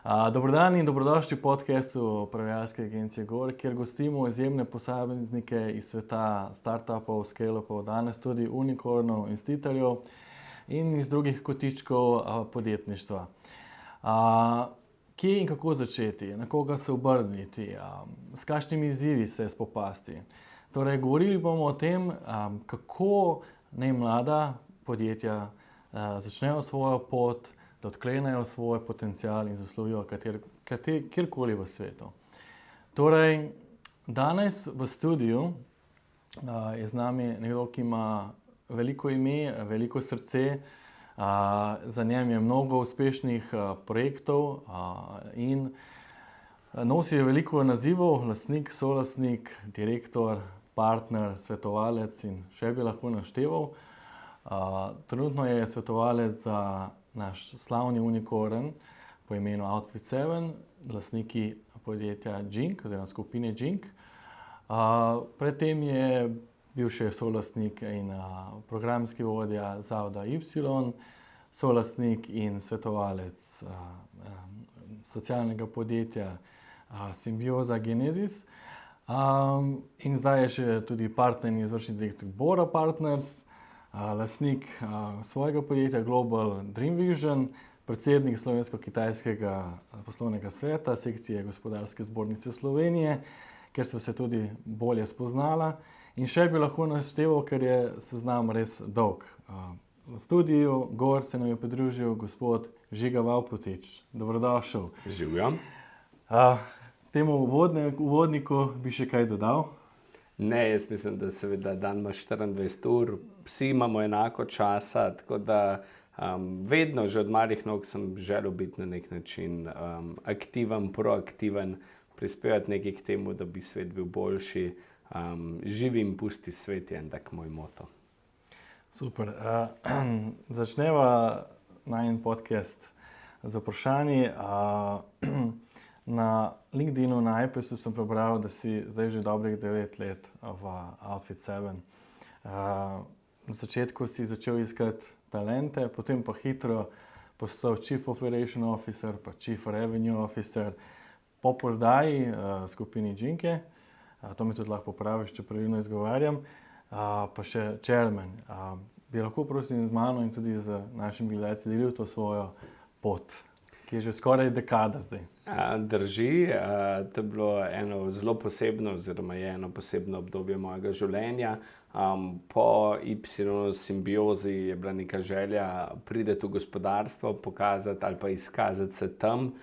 Dober dan in dobrodošli v podcastu upravljavske agencije GOR, kjer gostimo izjemne posameznike iz sveta startupov, scale-upov, danes tudi unikornov, institutorjev in iz drugih kotičkov podjetništva. Kje in kako začeti, na koga se obrniti, s kakšnimi izzivi se spopasti. Torej, govorili bomo o tem, kako naj mlada podjetja začnejo svojo pot, da odklenejo svoj potencial in zaslovijo kjerkoli v svetu. Torej, danes v studiu je z nami nekdo, ki ima veliko ime, veliko srce, za njem je mnogo uspešnih projektov in nosi veliko nazivov: lastnik, solastnik, direktor, partner, svetovalec in še bi lahko našteval. Trenutno je svetovalec za naš slavni unikorn po imenu Outfit7, lastniki podjetja Jink oziroma skupine Jink. Pred tem je bil še solastnik in programski vodja zavoda Y, solastnik in svetovalec socialnega podjetja Simbioza Genesis. In zdaj je še tudi partner in izvršni direktor Bora Partners, lastnik svojega podjetja Global Dream Vision, predsednik Slovensko-kitajskega poslovnega sveta, sekcije Gospodarske zbornice Slovenije, kjer sva se tudi bolje spoznala. In še bi lahko našteval, ker je seznam res dolg. V studiu GOR se nam je pridružil gospod Žiga Vavpotič. Dobrodošel. Živjo. Temu uvodniku bi še kaj dodal? Ne, jaz mislim, da seveda dan ima 24 ur, vsi imamo enako časa, tako da vedno, že od malih nog sem želel biti na nek način aktiven, proaktiven, prispevati nekaj k temu, da bi svet bil boljši. Živi in pusti svet je en tak moj moto. Super. Začneva najin podcast z vprašanji. Na LinkedInu, na iPesu sem prebral, da si zdaj že dobrih 9 let v Outfit7. Na začetku si začel iskati talente, potem pa hitro postal Chief Operation Officer, pa Chief Revenue Officer. Po prodaji skupini Jinke, to mi tudi lahko popraviš, če pravilno izgovarjam, pa še Chairman. Bi lahko prosim z mano in tudi z našimi gledalci delil to svojo pot, ki je že skoraj dekada zdaj? Drži, to je bilo eno zelo posebno oziroma je eno posebno obdobje mojega življenja. Po Y Simbiozi je bila neka želja priti v gospodarstvo, pokazati ali pa izkazati se tam.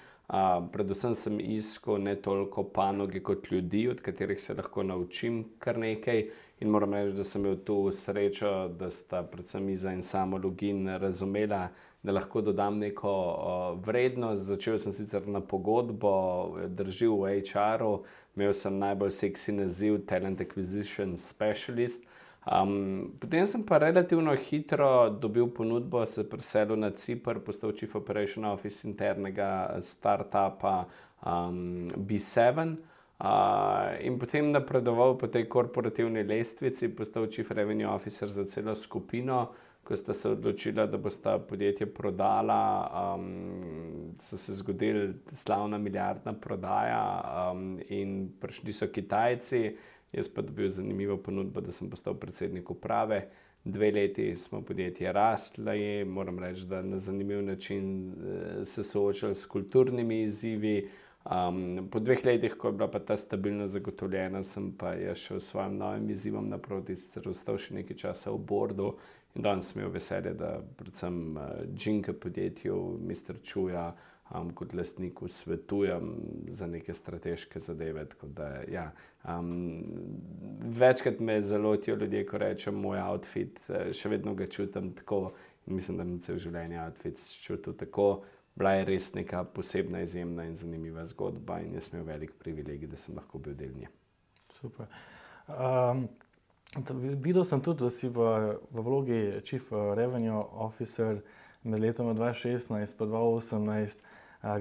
Predvsem sem iskal ne toliko panoge kot ljudi, od katerih se lahko naučim kar nekaj. In moram reči, da sem imel tu srečo, da sta predvsem Iza in Samo Login razumela, da lahko dodam neko vrednost. Začel sem sicer na pogodbo, drži v HR-u, imel sem najbolj seksi naziv Talent Acquisition Specialist. Potem sem pa relativno hitro dobil ponudbo, se preselil na Ciper, postal Chief Operation Office internega startupa B7. In potem napredoval po tej korporativni lestvici, postal Chief Revenue Officer za celo skupino. Ko sta se odločila, da bosta podjetje prodala, so se zgodili slavna milijardna prodaja in prišli so Kitajci. Jaz pa dobil zanimivo ponudbo, da sem postal predsednik uprave. 2 leti smo podjetje rastli, moram reči, da na zanimiv način se soočali s kulturnimi izzivi. Po 2 letih, ko je bila pa ta stabilnost zagotovljena, sem pa šel s svojim novim izzivom naproti, sicer ostal še nekaj časa v boardu. In danes sem imel veselje, da predvsem Jinke podjetju, Mr. Chuja, kot lastniku svetujem za neke strateške zadeve. Tako da, ja, večkrat me zalotijo ljudje, ko rečem moj outfit, še vedno ga čutim tako in mislim, da mi cel življenje outfit čutil tako. Bila je res neka posebna, izjemna in zanimiva zgodba in jaz sem imel velik privilegij, da sem lahko bil del nje. Super. Videl sem tudi, da si v vlogi Chief Revenue Officer med letoma 2016 pa 2018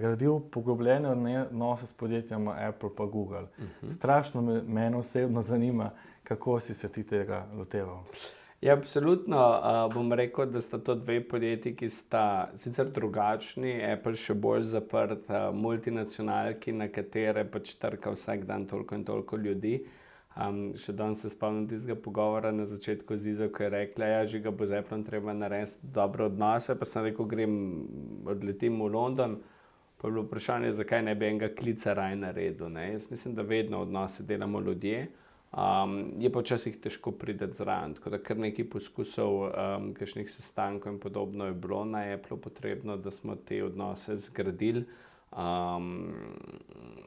gradil poglobljene odnose s podjetjama Apple pa Google. Strašno mene osebno zanima, kako si se ti tega loteval. Ja, absolutno. Bom rekel, da sta to dve podjetji, ki sta sicer drugačni, Apple še bolj zaprt, multinacionalki, na katere pač trka vsak dan toliko in toliko ljudi. Še danes se spomnim tistega pogovora na začetku z Izo, ko je rekla, ja, že ga bo z Applom treba narediti dobre odnose, pa sem rekel, odletim v London, pa je bilo vprašanje, zakaj ne bi enega klica raj naredil, ne. Jaz mislim, da vedno odnose delamo ljudje, je pa včasih težko priti zraven, tako da kar nekaj poskusov, kakšnih sestankov in podobno je bilo na Applu potrebno, da smo te odnose zgradili.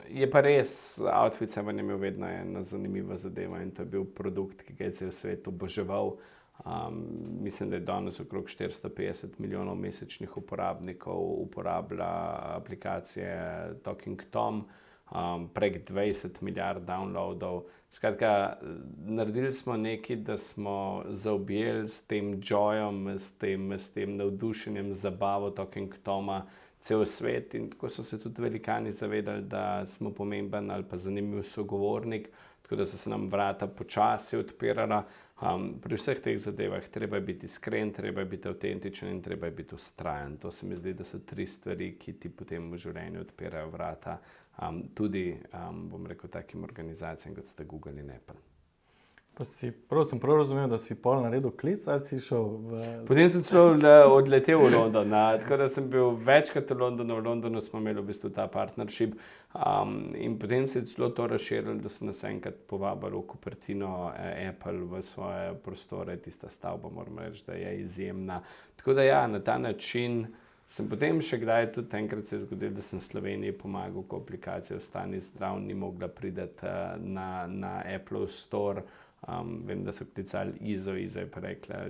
Je pa res, Outfit 7 je imel vedno eno zanimivo zadevo in to je bil produkt, ki ga je cel svet oboževal. Mislim, da je danes okrog 450 milijonov mesečnih uporabnikov uporablja aplikacije Talking Tom, prek 20 milijard downloadov. Skratka, naredili smo nekaj, da smo zaobjeli s tem joyom, s tem navdušenjem, zabavo Talking Toma cel svet in tako so se tudi velikani zavedali, da smo pomemben ali pa zanimiv sogovornik, tako da so se nam vrata počasi odpirala. Pri vseh teh zadevah treba je biti iskren, treba je biti avtentičen in treba je biti vztrajen. To se mi zdi, da so 3 stvari, ki ti potem v življenju odpirajo vrata, tudi, bom rekel, takim organizacijam, kot sta Google in Apple. Pa sem prav razumel, da si pol naredil klic, ali si šel v... Potem sem celo odletel v London, tako da sem bil večkrat v Londonu. V Londonu smo imeli v bistvu ta partnership, in potem se je celo to razširilo, da so nas enkrat povabili v Cupertino, Apple v svoje prostore. Tista stavba, moram reči, da je izjemna. Tako da ja, na ta način sem potem še kdaj tudi enkrat se je zgodilo, da sem Sloveniji pomagal, ko aplikacija Ostani zdrav ni mogla priti na Apple Store. Vem, da so klicali Izo je pa rekla,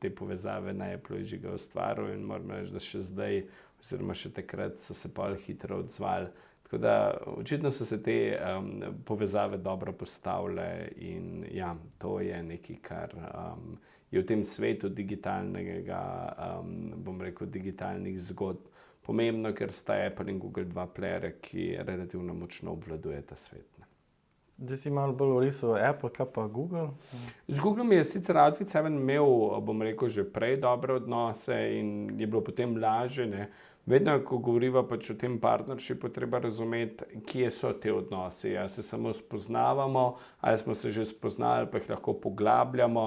te povezave na Apple je že ga ustvaril in moram reči, da še zdaj, oziroma še takrat so se pol hitro odzvali. Tako da očitno so se te povezave dobro postavile in ja, to je nekaj, kar je v tem svetu digitalnega, bom rekel, digitalnih zgodb pomembno, ker sta Apple in Google dva playerja, ki relativno močno obvladujeta svet. Zdaj si malo bolj orisal Apple, kaj pa Google? Z Googlom je sicer Outfit 7 imel, bom rekel, že prej dobre odnose in je bilo potem lažje, ne. Vedno, ko govoriva pač o tem partnershipu, treba razumeti, kje so te odnosi. Ali se samo spoznavamo, ali smo se že spoznali, pa jih lahko poglabljamo.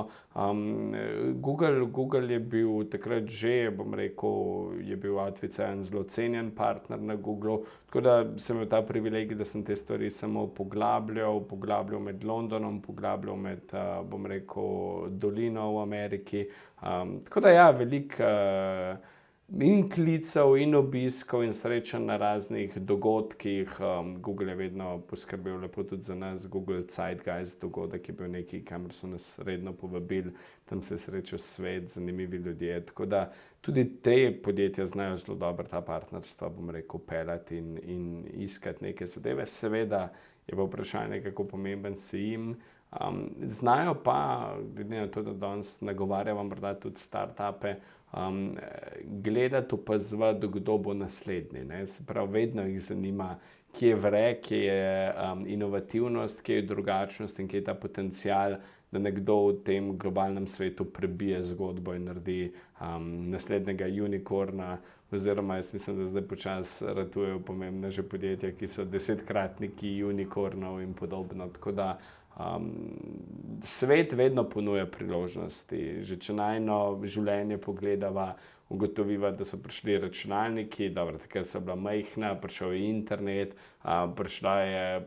Google je bil takrat že, bom rekel, je bil Outfit 7 zelo cenjen partner na Googlu, tako da sem imel ta privilegij, da sem te stvari samo poglabljal med Londonom, poglabljal med, bom rekel, dolino v Ameriki. Tako da ja, veliko in klicev in obiskov in srečanj na raznih dogodkih. Google je vedno poskrbel lepo tudi za nas. Google Zeitgeist dogodek je bil nekaj, kamor so nas redno povabili. Tam se je srečal svet, zanimivi ljudje. Tako da tudi te podjetja znajo zelo dobro ta partnerstva, bom rekel, peljati in iskati neke zadeve. Seveda je pa vprašanje, kako pomemben si jim. Znajo pa, glede na to, da danes nagovarjamo morda tudi startupe, gledati, opazovati, kdo bo naslednji, ne. Se pravi, vedno jih zanima, kje vre, kje je inovativnost, kje je drugačnost in kje je ta potencial, da nekdo v tem globalnem svetu prebije zgodbo in naredi naslednjega unicorna, oziroma jaz mislim, da zdaj počasi ratujejo pomembna že podjetja, ki so 10-kratniki unicornov in podobno. Tako da svet vedno ponuja priložnosti. Že če najino življenje pogledava, ugotoviva, da so prišli računalniki, dobro, takrat so bila majhna, prišel je internet,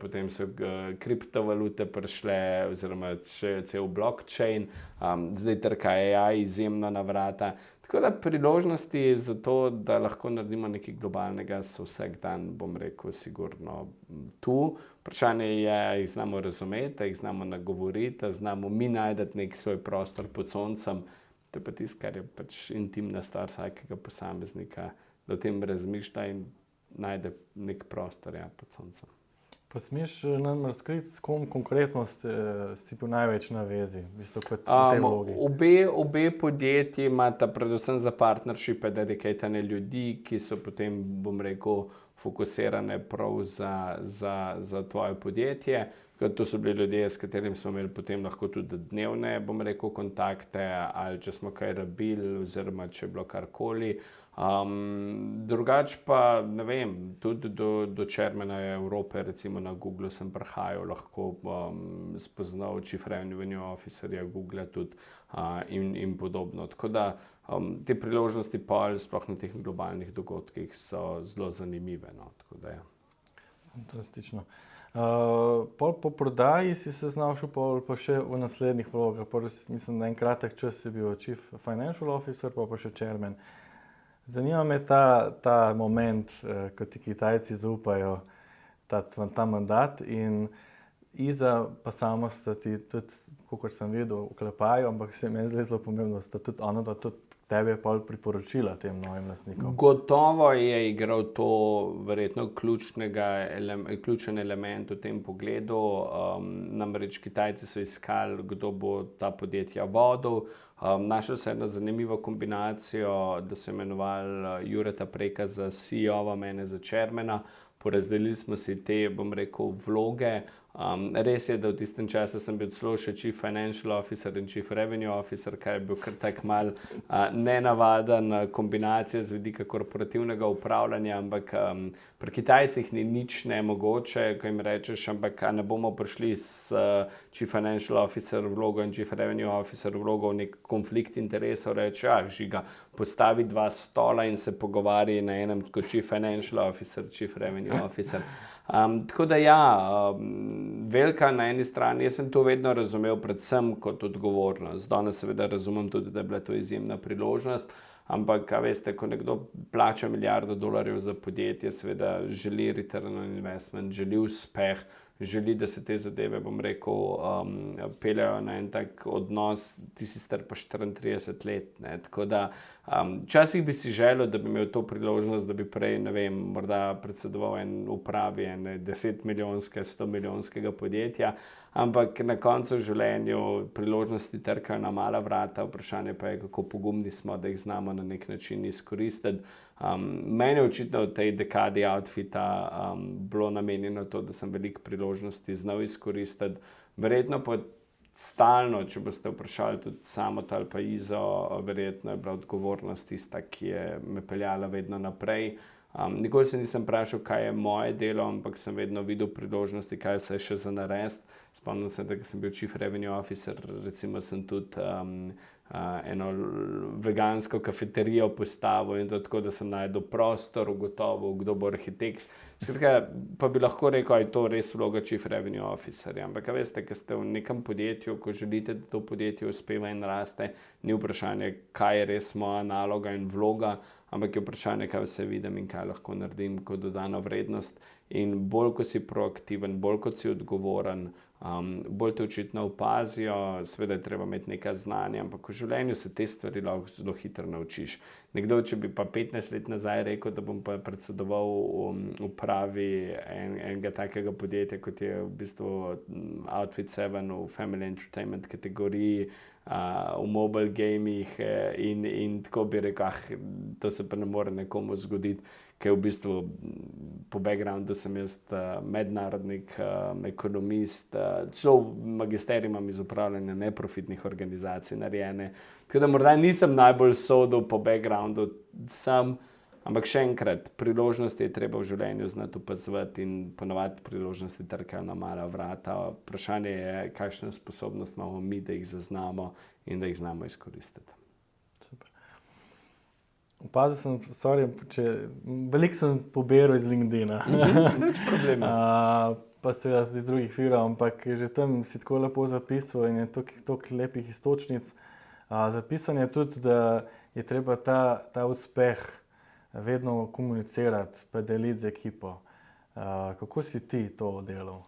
potem so kriptovalute prišle, oziroma še cel blockchain, zdaj trka AI izjemno na vrata. Tako da priložnosti za to, da lahko naredimo nekaj globalnega, so vsak dan, bom rekel, sigurno tu. Vprašanje je, jih znamo razumeti, jih znamo nagovoriti, znamo mi najti nek svoj prostor pod soncem. To je pa tisto, kar je pač intimna stvar vsakega posameznika, da o tem razmišlja in najde nek prostor, ja, pod soncem. Pa smeš nam razkriti, s kom konkretno si bil največ na vezi, v bistvu kot v tej vlogi? Obe podjetji imata predvsem za partnershipe dedicirane ljudi, ki so potem, bom rekel, fokusirane prav za tvoje podjetje. To so bili ljudje, s katerimi smo imeli potem lahko tudi dnevne, bom rekel, kontakte, ali če smo kaj rabili, oziroma če je bilo karkoli. Drugače pa, ne vem, tudi do Chairmana Evrope, recimo na Google sem prihajal, lahko spoznal Chief Revenue Officerja Google tudi in podobno. Tako da te priložnosti sploh na teh globalnih dogodkih so zelo zanimive. No? Tako da, ja. Fantastično. Po prodaji si se znašel pa še v naslednjih vlogah. Mislim, da en kratek čas si bil Chief Financial Officer, pa še Chairman. Zanima me ta moment, ko ti Kitajci zaupajo ta mandat in Iza pa sama sta ti tudi, kakor sem videl, vklepajo, ampak se mi je zelo pomembno, da sta tudi ona, da tudi tebe pol priporočila tem novim lastnikom. Gotovo je igral to verjetno ključen element v tem pogledu. Namreč Kitajci so iskali, kdo bo ta podjetja vodil. Našel se eno zanimivo kombinacijo, da so imenovali Jureta Preka za CEO-va, mene za chairmana. Porazdelili smo si te, bom rekel, vloge. Res je, da v tistem času sem bil celo še Chief Financial Officer in Chief Revenue Officer, kar je bil kar tak mal nenavaden kombinacija z vidika korporativnega upravljanja, ampak pri Kitajcih ni nič nemogoče, ko jim rečeš, ampak ne bomo prišli s Chief Financial Officer vlogo in Chief Revenue Officer vlogo v nek konflikt interesov, reče, žiga, postavi dva stola in se pogovarja na enem kot Chief Financial Officer, Chief Revenue Officer. Tako da velika na eni strani, jaz sem to vedno razumel predvsem kot odgovornost. Danes seveda razumem tudi, da je bila to izjemna priložnost, ampak, veste, ko nekdo plača $1 milijardo za podjetje, seveda želi return on investment, želi uspeh, želi, da se te zadeve, bom rekel, peljajo na en tak odnos, ti si star pa 34 let, ne, tako da včasih bi si želel, da bi imel to priložnost, da bi prej, ne vem, morda predsedoval en upravi 10-milijonske, 100-milijonskega podjetja, ampak na koncu v življenju priložnosti trkajo na mala vrata, vprašanje pa je, kako pogumni smo, da jih znamo na nek način izkoristiti. Meni je očitno v tej dekadi outfita bilo namenjeno to, da sem veliko priložnosti znal izkoristiti. Verjetno pa stalno, če boste vprašali tudi samo ali pa Izo, verjetno je bila odgovornost tista, ki je me peljala vedno naprej. Nikoli se nisem vprašal, kaj je moje delo, ampak sem vedno videl priložnosti, kaj vse še za narediti. Spomnim se, da sem bil Chief Revenue Officer, recimo sem tudi eno vegansko kafeterijo postavil in tako, da sem našel prostor, ugotovil, kdo bo arhitekt. Skratka, pa bi lahko rekel, da je to res vloga Chief Revenue Officerja. Ampak, veste, ko ste v nekem podjetju, ko želite, da to podjetje uspeva in raste, ni vprašanje, kaj je res moja naloga in vloga, ampak je vprašanje, kaj vse vidim in kaj lahko naredim kot dodano vrednost. In bolj, ko si proaktiven, bolj, kot si odgovoren, bolj te očitno opazijo, seveda je treba imeti neka znanja, ampak v življenju se te stvari lahko zelo hitro naučiš. Nekdo, če bi pa 15 let nazaj rekel, da bom pa predsedoval v upravi enega takega podjetja, kot je v bistvu Outfit 7 v Family Entertainment kategoriji, v mobile gamih in tako bi rekel, to se pa ne more nekomu zgoditi, ker v bistvu po backgroundu sem jaz mednarodnik, ekonomist, celo magisterij imam iz upravljanja neprofitnih organizacij narejene. Tako da morda nisem najbolj sodel po backgroundu sam, ampak še enkrat, priložnosti je treba v življenju znati opazovati in ponavadi priložnosti trkajo na mala vrata. Vprašanje je, kakšno sposobnost imamo mi, da jih zaznamo in da jih znamo izkoristiti. Opazil sem, veliko sem poberal iz LinkedIna. Nič problema. Pa seveda iz drugih virov, ampak že tam si tako lepo zapisal in je toliko lepih iztočnic. Zapisan je tudi, da je treba ta uspeh vedno komunicirati, pa deliti z ekipo. Kako si ti to delal?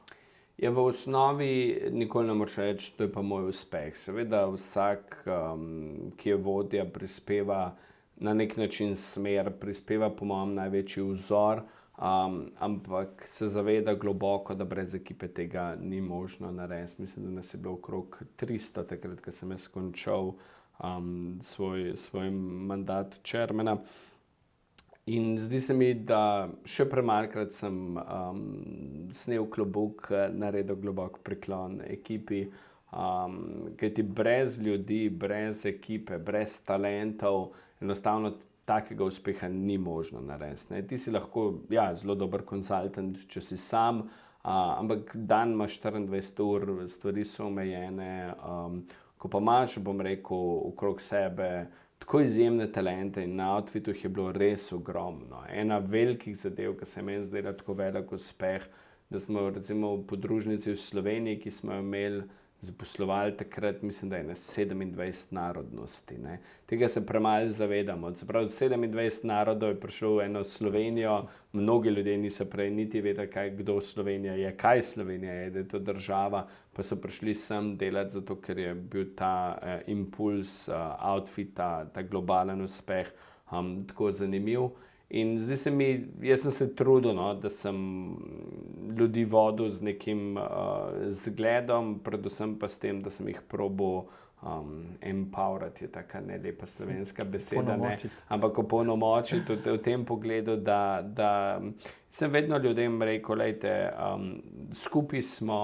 V osnovi nikoli ne moreš reči, to je pa moj uspeh. Seveda vsak, ki je vodja, prispeva na nek način smer, prispeva po mojem največji vzor, ampak se zaveda globoko, da brez ekipe tega ni možno narediti. Mislim, da nas je bilo okrog 300 takrat, ko sem jaz končal svoj mandat chairmana. In zdi se mi, da še premalkrat sem snel klobuk, naredil globok priklon ekipi, kajti brez ljudi, brez ekipe, brez talentov, enostavno takega uspeha ni možno narediti. Ne. Ti si lahko, ja, zelo dober konzultant, če si sam, ampak dan ima 24 ur, stvari so omejene, ko pa imaš, bom rekel, okrog sebe tako izjemne talente in na Outfitu je bilo res ogromno. Ena velikih zadev, ki se je meni zdela tako velik uspeh, da smo recimo v podružnici v Sloveniji, ki smo jo imeli, zaposlovali takrat, mislim, da je na 27 narodnosti. Ne. Tega se premalo zavedamo. Se pravi, 27 narodov je prišlo v eno Slovenijo, mnogi ljudje niso prej niti vedeli, kdo Slovenija je, kaj Slovenija je, da je to država, pa so prišli sem delati zato, ker je bil ta impuls Outfita, ta globalen uspeh tako zanimiv. In zdi se mi, jaz sem se trudil, no, da sem ljudi vodil z nekim zgledom, predvsem pa s tem, da sem jih probal empowerati, je taka nelepa slovenska beseda, ne, ampak opolnomočiti v tem pogledu, da sem vedno ljudem rekel, lejte, skupaj smo,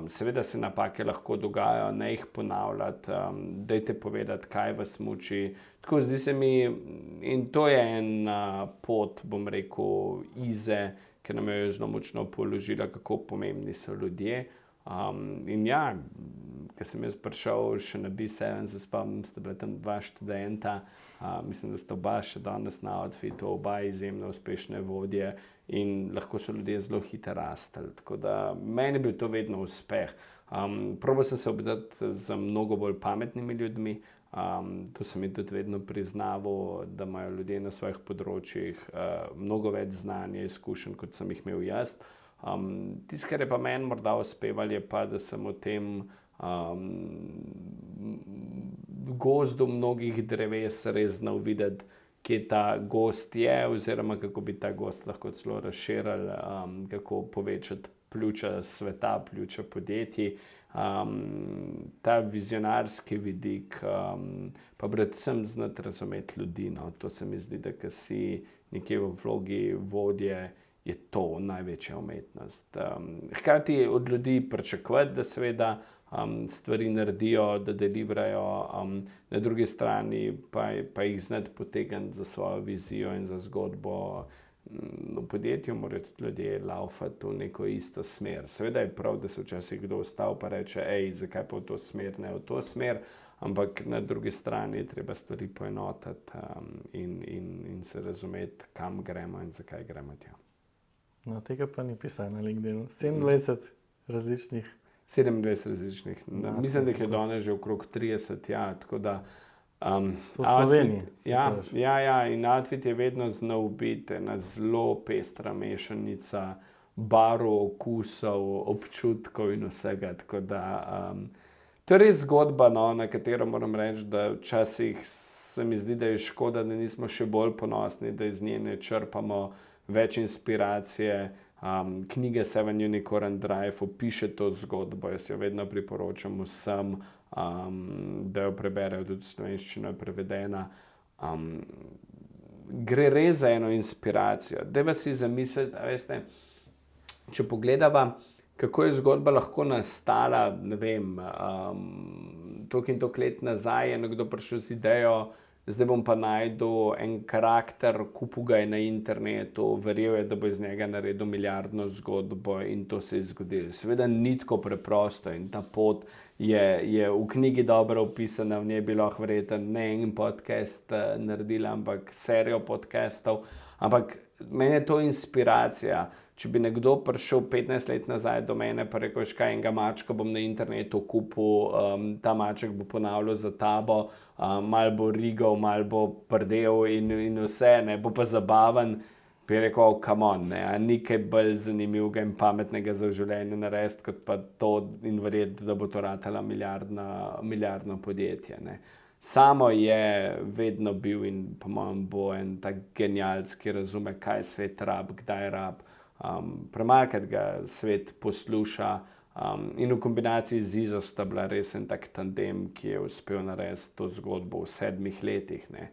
seveda se napake lahko dogajajo, ne jih ponavljati, dajte povedati, kaj vas muči. Tako zdi se mi, in to je ena pot, bom rekel, Ize, ki nam je zelo močno položila, kako pomembni so ljudje. In ja, ko sem jaz prišel še na B7, se spomnim, sta bila tam 2 študenta, mislim, da sta oba še danes na Outfitu, oba izjemno uspešne vodje in lahko so ljudje zelo hitro rastli. Tako da meni je bil to vedno uspeh. Probal sem se obdati z mnogo bolj pametnimi ljudmi, to sem jim tudi vedno priznaval, da imajo ljudje na svojih področjih mnogo več znanja, izkušenj, kot sem jih imel jaz. Tisto, kar je pa meni morda uspevalo, je pa, da sem v tem gozdu mnogih dreves res znal videti, kje ta gozd je, oziroma kako bi ta gozd lahko celo razširili, kako povečati pljuča sveta, pljuča podjetij. Ta vizionarski vidik, pa predvsem znati razumeti ljudi. No. To se mi zdi, da ko si nekje v vlogi vodje, je to največja umetnost. Hkrati od ljudi pričakovati, da seveda stvari naredijo, da deliverajo, na drugi strani pa jih znati potegniti za svojo vizijo in za zgodbo. V podjetju morajo tudi ljudje laufati v neko isto smer. Seveda je prav, da se včasih kdo ustavi pa reče, zakaj pa v to smer, ne v to smer, ampak na drugi strani je treba stvari poenotiti in se razumeti, kam gremo in zakaj gremo tja. No, tega pa ni pisalo na LinkedInu. 27 različnih. 27 različnih. Mislim, da jih je danes že okrog 30, ja, tako da v Sloveniji. Ja, in Outfit je vedno znal biti ena zelo pestra mešanica barv, okusov, občutkov in vsega. Tako da to je res zgodba, no, na katero moram reči, da včasih se mi zdi, da je škoda, da nismo še bolj ponosni, da iz nje ne črpamo več inspiracije. Knjiga Seven Unicorn Drive opiše to zgodbo, jaz jo vedno priporočam vsem, da jo preberejo, tudi slovenščina je prevedena. Gre res za eno inspiracijo. Dajva si zamisliti, veste, če pogledava, kako je zgodba lahko nastala, ne vem, toliko in toliko let nazaj je nekdo prišel z idejo, zdaj bom pa našel en karakter, kupil ga je na internetu, verjel je, da bo iz njega naredil milijardno zgodbo in to se je zgodilo. Seveda ni tako preprosto in ta pot je v knjigi dobro opisana, v njej bi lahko verjetno ne en podcast naredila, ampak serijo podcastov. Ampak meni je to inspiracija. Če bi nekdo prišel 15 let nazaj do mene pa rekel, kaj enega mačka bom na internetu kupil, ta maček bo ponavljal za tabo, malo bo rigal, malo bo prdel in vse, ne, bo pa zabaven, bi rekel, come on, ne, ni kaj bolj zanimivega in pametnega za v življenju narediti, kot pa to in verjeti, da bo to ratala milijardno podjetje, ne. Samo je vedno bil in po mojem bo en tak genialc, ki razume, kaj svet rab, kdaj rab. Premalkrat ga svet posluša in v kombinaciji z Izo sta bila res en tak tandem, ki je uspel narediti to zgodbo v 7 letih. Ne.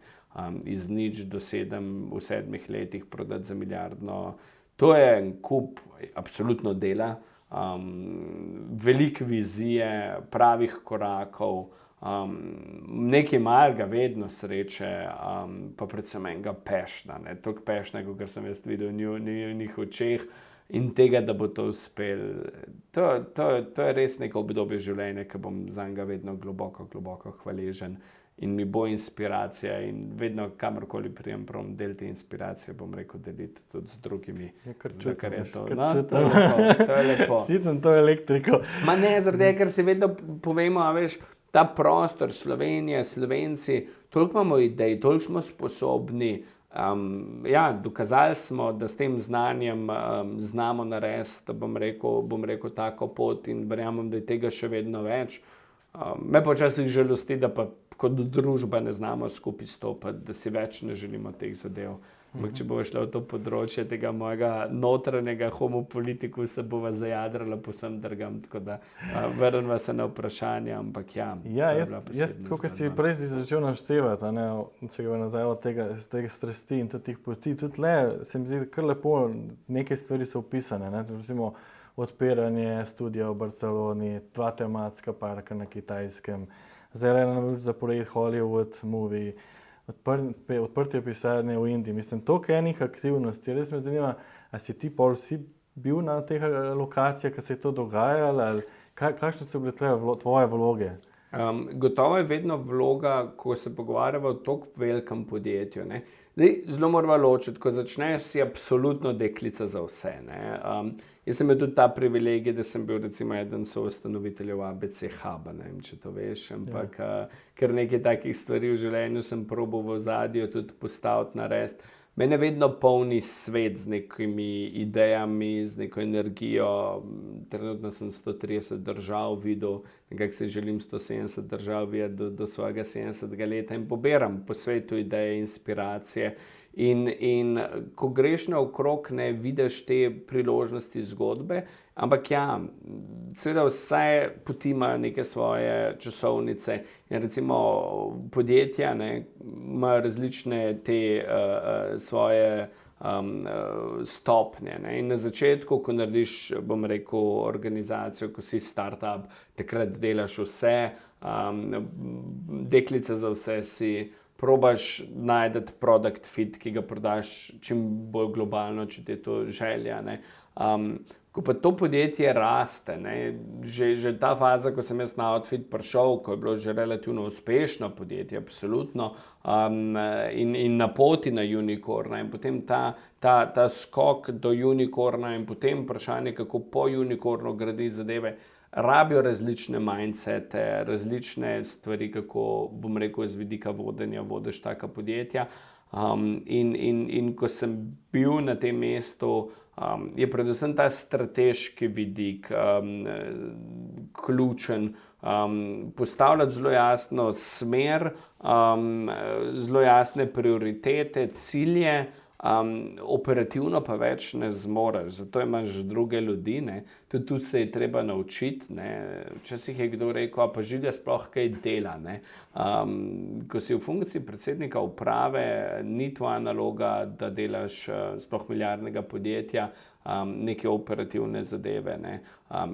iz 0 do 7 v 7 letih prodati za milijardno. To je en kup absolutno dela, veliko vizije, pravih korakov, nekaj malega vedno sreče, pa predvsem enega pešna, ne, toliko pešna, kot sem jaz videl v njihovih očeh in tega, da bo to uspel. To je res neko obdobje življenja, ki bom zanj vedno globoko, globoko hvaležen in mi bo inspiracija in vedno, kamorkoli prijem, probam del te inspiracije, bom rekel, deliti tudi z drugimi. Ker je to. To je lepo. Čutim to elektriko. Ma ne, zaradi tega, ker si vedno povemo, a veš, ta prostor, Slovenija, Slovenci, toliko imamo idej, toliko smo sposobni, ja, dokazali smo, da s tem znanjem znamo narediti, bom rekel, tako pot in verjamem, da je tega še vedno več. Me pa včasih žalosti, da pa kot družba ne znamo skupaj stopiti, da si več ne želimo teh zadev. Ampak če bova šla v to področje tega mojega notranjega homopolitikusa, bova zajadrala povsem drugam, tako da vrneva se na vprašanje, ampak ja. Ja, jaz tako, kot si prej začel naštevati, če gremo nazaj od tega strasti in tudi teh poti, tudi se mi zdi kar lepo, neke stvari so opisane, ne, recimo odpiranje studia v Barceloni, 2 tematska parka na Kitajskem, zdaj za projekt Hollywood Movie, odprtje pisarne v Indiji. Mislim, toliko enih aktivnosti. Res me zanima, a si ti pol vsi bil na teh lokacijah, ko se je to dogajalo, ali kakšne so bile tvoje vloge? Gotovo je vedno vloga, ko se pogovarjava o tako velikem podjetju, ne. Zdaj, zelo morava ločiti, ko začneš, si absolutno deklica za vse, ne. Jaz sem imel tudi ta privilegij, da sem bil recimo eden soustanoviteljev ABC Huba, ne vem, če to veš, ampak ker nekaj takih stvari v življenju sem probal v ozadju tudi postaviti, narediti. Mene vedno polni svet z nekimi idejami, z neko energijo. Trenutno sem 130 držav videl, nekako si želim 170 držav videti do svojega 70. leta in pobiram po svetu ideje, inspiracije. In ko greš naokrog, ne vidiš te priložnosti, zgodbe, ampak ja, seveda vse poti imajo neke svoje časovnice. In recimo podjetja, ne, imajo različne te svoje stopnje, ne. In na začetku, ko narediš, bom rekel, organizacijo, ko si startup, takrat delaš vse, deklica za vse si, probaš najti product fit, ki ga prodaš čim bolj globalno, če ti je to želja, ne. Ko pa to podjetje raste, ne, že ta faza, ko sem jaz na Outfit prišel, ko je bilo že relativno uspešno podjetje, absolutno, in na poti na unicorna in potem ta skok do unicorna in potem vprašanje, kako po unicornu gradi zadeve, rabijo različne mindsete, različne stvari, kako, bom rekel, z vidika vodenja vodiš taka podjetja. In ko sem bil na tem mestu, je predvsem ta strateški vidik ključen, postavljati zelo jasno smer, zelo jasne prioritete, cilje, operativno pa več ne zmoreš, zato imaš druge ljudi, ne. Tudi tu se je treba naučiti, ne. Včasih je kdo rekel, a pa Žiga sploh kaj dela, ne. Ko si v funkciji predsednika uprave, ni tvoja naloga, da delaš sploh milijardnega podjetja, neke operativne zadeve, ne.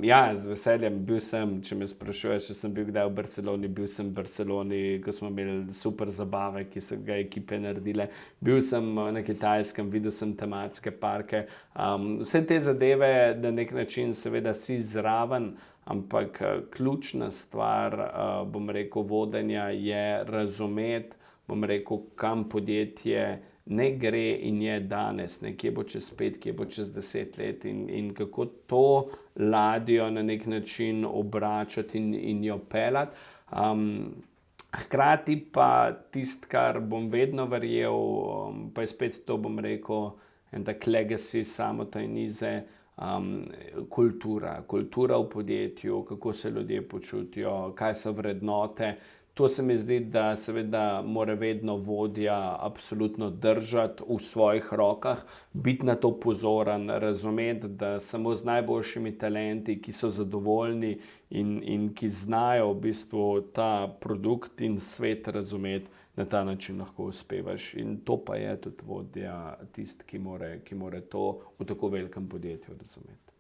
Ja, z veseljem, bil sem, če me sprašuješ, če sem bil kdaj v Barceloni, bil sem v Barceloni, ko smo imeli super zabave, ki so ga ekipe naredile. Bil sem na Kitajskem, videl sem tematske parke. Vse te zadeve na nek način seveda si zraven, ampak ključna stvar, bom rekel, vodenja je razumeti, bom rekel, kam podjetje ne gre in je danes, ne, kje bo čez 5, kje bo čez 10 let in kako to ladjo na nek način obračati in jo peljati. Hkrati pa tisto, kar bom vedno verjel, pa je spet to, bom rekel, en tak legacy Samota in Ize, kultura v podjetju, kako se ljudje počutijo, kaj so vrednote. To se mi zdi, da seveda mora vedno vodja absolutno držati v svojih rokah, biti na to pozoren, razumeti, da samo z najboljšimi talenti, ki so zadovoljni in ki znajo v bistvu ta produkt in svet razumeti, na ta način lahko uspevaš. In to pa je tudi vodja tisti, ki more to v tako velikem podjetju razumeti.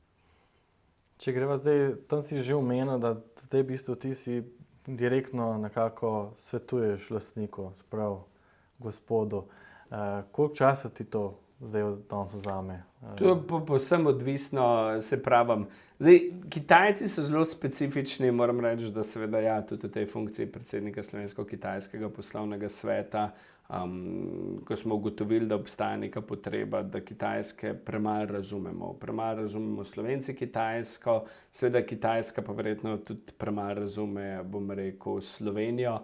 Če greva zdaj, tam si že omenil, da zdaj v bistvu ti si direktno nekako svetuješ lastniku, sprav gospodu. Koliko časa ti to zdaj danes vzame? To je povsem odvisno, se pravim. Zdaj, Kitajci so zelo specifični, moram reči, da seveda ja, tudi v tej funkciji predsednika Slovensko-kitajskega poslovnega sveta, ko smo ugotovili, da obstaja neka potreba, da Kitajske premalo razumemo. Premalo razumemo Slovenci Kitajsko, seveda Kitajska pa verjetno tudi premalo razume, bom rekel, Slovenijo.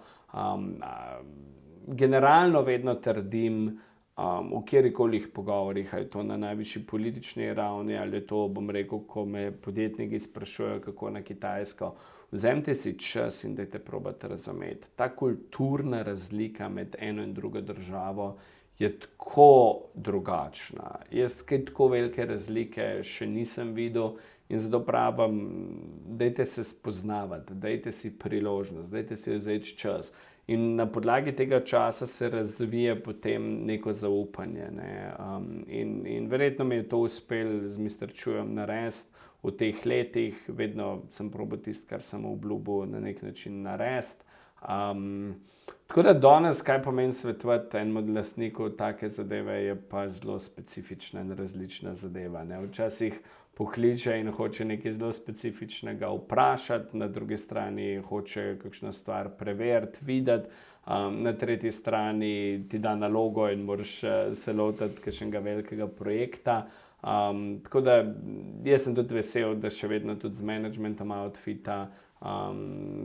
Generalno vedno trdim, v kjerikoli pogovorih, ali je to na najvišji politični ravni, ali je to, bom rekel, ko me podjetniki sprašujejo, kako na Kitajsko. Vzemite si čas in dajte probati razumeti. Ta kulturna razlika med eno in drugo državo je tako drugačna. Jaz kaj tako velike razlike še nisem videl in zato pravim, dajte se spoznavati, dajte si priložnost, dajte si vzeti čas. In na podlagi tega časa se razvije potem neko zaupanje. Ne? In verjetno mi je to uspelo z Mr. Chujem narediti v teh letih. Vedno sem probal tisto, kar sem obljubil, na nek način narediti. Tako da danes, kaj pomeni svetovati enemu od lastnikov take zadeve, je pa zelo specifična in različna zadeva. Ne? Včasih pokliče in hoče nekaj zelo specifičnega vprašati, na drugi strani hoče kakšno stvar preveriti, videti, na tretji strani ti da nalogo in moraš se lotiti kakšnega velikega projekta. Tako da jaz sem tudi vesel, da še vedno tudi z managementom Outfita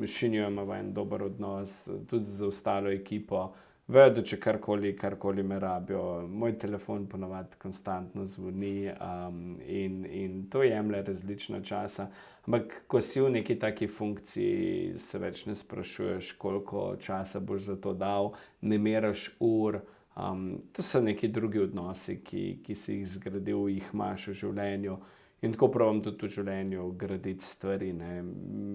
šinjujemo en dober odnos, tudi z ostalo ekipo. Vejo, da če karkoli me rabijo, moj telefon ponavadi konstantno zvoni in to jemlje različno časa. Ampak ko si v neki taki funkciji, se več ne sprašuješ, koliko časa boš za to dal, ne meriš ur. To so neki drugi odnosi, ki si jih zgradil, jih imaš v življenju. In tako pravim tudi v življenju graditi stvari. Ne.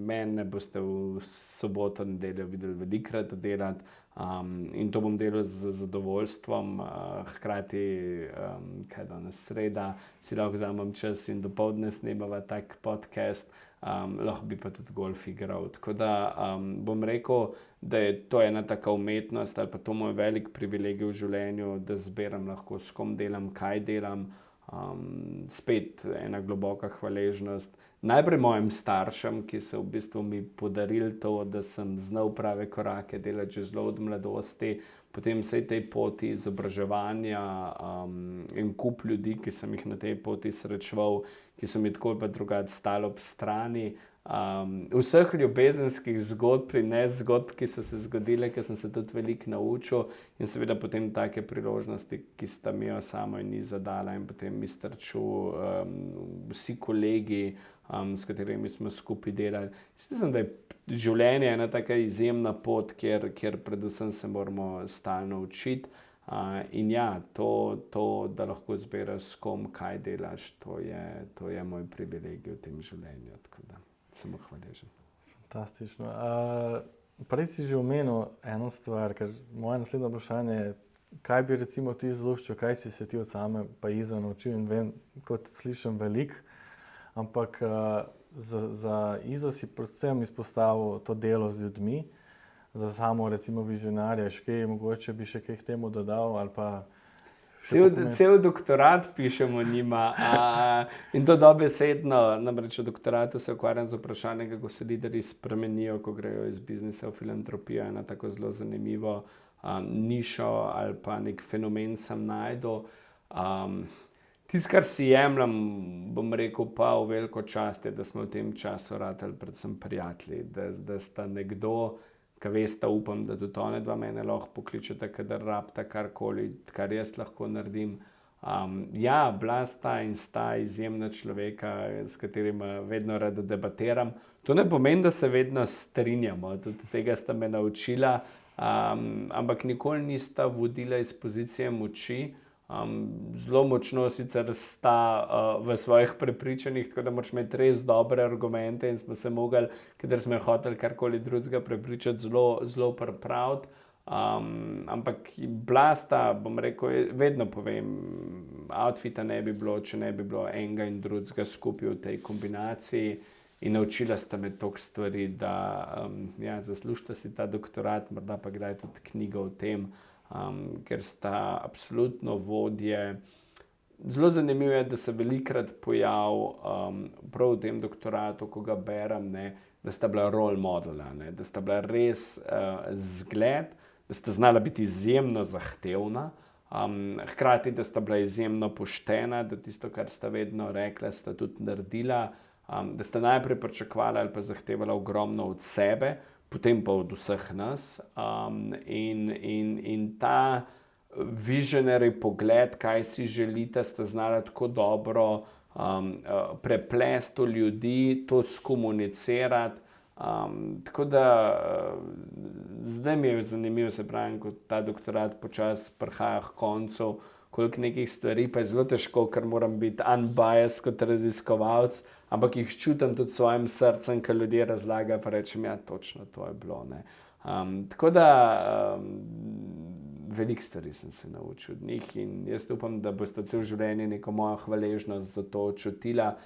Mene boste v soboto, nedeljo videli velikokrat delati in to bom delal z zadovoljstvom. Hkrati, kaj danes sreda, si lahko vzamem čas in dopoldne snemava tak podcast, lahko bi pa tudi golf igral. Tako da bom rekel, da je to ena taka umetnost ali pa to moj velik privilegij v življenju, da zberam lahko s kom delam, kaj delam. Spet ena globoka hvaležnost najprej mojim staršem, ki so v bistvu mi podarili to, da sem znal prave korake delati že zelo od mladosti, potem vsej tej poti izobraževanja in kup ljudi, ki sem jih na tej poti srečeval, ki so mi tako pa drugače stali ob strani. Vseh ljubezenskih zgodb in ne zgodb, ki so se zgodile, ker sem se tudi veliko naučil in seveda potem take priložnosti, ki sta mi jo samo in ni zadala in potem Mr. Chu, vsi kolegi, s katerimi smo skupaj delali. Jaz mislim, da je življenje ena taka izjemna pot, kjer predvsem se moramo stalno učiti. In ja, to, da lahko zberaš s kom, kaj delaš, to je moj privilegij v tem življenju. Tako da sem hvaležen. Fantastično. Prej si že omenil eno stvar, ker moje naslednje vprašanje je, kaj bi recimo ti izluščil, kaj si se ti od same pa Ize naučil in vem, kot slišim veliko, ampak za Izo si predvsem izpostavil to delo z ljudmi, za samo recimo vizionarja, mogoče bi še kaj k temu dodal ali pa Cel doktorat pišemo njima in to dobesedno, namreč v doktoratu se ukvarjam z vprašanjem, kako se liderji spremenijo, ko grejo iz biznisa v filantropijo, ena tako zelo zanimivo nišo ali pa nek fenomen sem najdel. Tisto, kar si jemljem, bom rekel pa v veliko čast je, da smo v tem času ratali predvsem prijatelji, da sta nekdo, ki veste, upam, da tudi one dva mene lahko pokličete, kadar rabita karkoli, kar jaz lahko naredim. Ja, bila sta in sta izjemna človeka, s katerima vedno rada debatiram. To ne pomeni, da se vedno strinjamo, tudi tega sta me naučila, ampak nikoli nista vodila iz pozicije moči. Zelo močno sicer sta v svojih prepričanjih, tako da moraš imeti res dobre argumente in smo se mogli, kadar smo hoteli karkoli drugega prepričati, zelo pripraviti. Ampak bila sta, bom rekel, vedno povem, outfita ne bi bilo, če ne bi bilo enega in drugega skupaj v tej kombinaciji. In naučila sta me toliko stvari, da ja, zaslužita si ta doktorat, morda pa kdaj tudi knjigo o tem, ker sta absolutno vodje. Zelo zanimivo je, da se velikokrat pojavi prav v tem doktoratu, ko ga berem, ne, da sta bila role modela, ne, da sta bila res zgled, da sta znala biti izjemno zahtevna, hkrati, da sta bila izjemno poštena, da tisto, kar sta vedno rekla, sta tudi naredila, da sta najprej pričakovala ali pa zahtevala ogromno od sebe, potem pa od vseh nas. In ta visionary pogled, kaj si želite, sta znala tako dobro preplesti v ljudi, to skomunicirati. Tako da zdaj mi je zanimivo, se pravi, ko ta doktorat počasi prihaja h koncu, koliko nekih stvari pa je zelo težko, ker moram biti unbiased kot raziskovalec, ampak jih čutim tudi s svojim srcem, ker ljudje razlagajo, pa rečem, ja, točno to je bilo, ne. Tako da veliko stvari sem se naučil od njih in jaz upam, da boste cel življenje neko mojo hvaležnost za to čutila.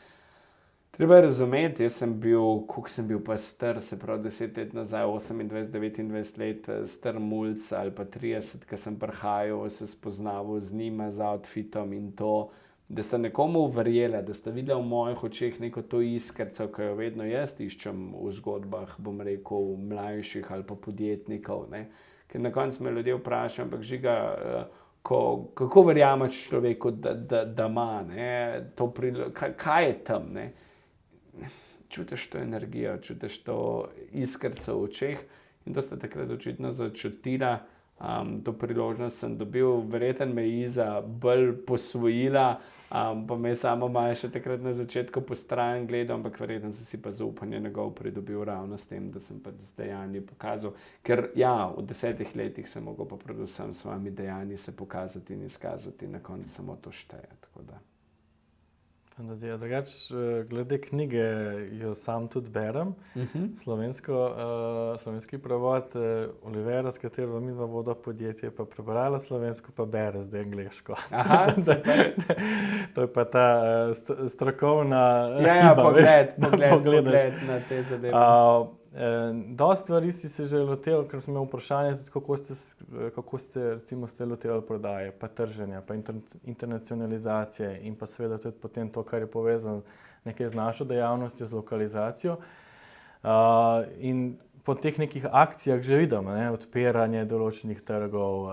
Treba je razumeti, jaz sem bil, koliko sem bil pa star, se pravi 10 let nazaj, 28, 29 let, star mulc ali pa 30, ko sem prihajal, se spoznaval z njima, z outfitom in to, da sta nekomu verjela, da sta videla v mojih očeh neko to iskrico, ki jo vedno jaz iščem v zgodbah, bom rekel, mlajših ali pa podjetnikov, ne. Ker na koncu me ljudje vprašajo, ampak Žiga, kako verjameš človeku, da ima, ne, to kaj je tam, ne? Čutiš to energijo, čutiš to iskrico v očeh in to sta takrat očitno začutila. To priložnost sem dobil, verjetno me je Iza bolj posvojila, pa me je samo malo še takrat na začetku postrani gledal, ampak verjetno sem si pa zaupanje njegov pridobil ravno s tem, da sem pa z dejanji pokazal. Ker ja, v 10 letih sem mogel pa predvsem s svojimi dejanji se pokazati in izkazati, na koncu samo to šteje, tako da. Fantazija. Drugače, glede knjige, jo sam tudi berem, slovenski prevod, Olivera, s katero midva voda podjetje, pa prebrala slovensko, pa bere zdaj angleško. Aha, super. To je pa ta strokovna Ja, hiba, pogled na te zadeve. Dosti stvari si se že loteval, ker sem imel vprašanje tudi, kako ste recimo lotevali prodaje, pa trženja, pa internacionalizacije in pa seveda tudi potem to, kar je povezano nekaj z našo dejavnostjo, z lokalizacijo. In po teh nekih akcijah že vidim, ne, odpiranje določenih trgov,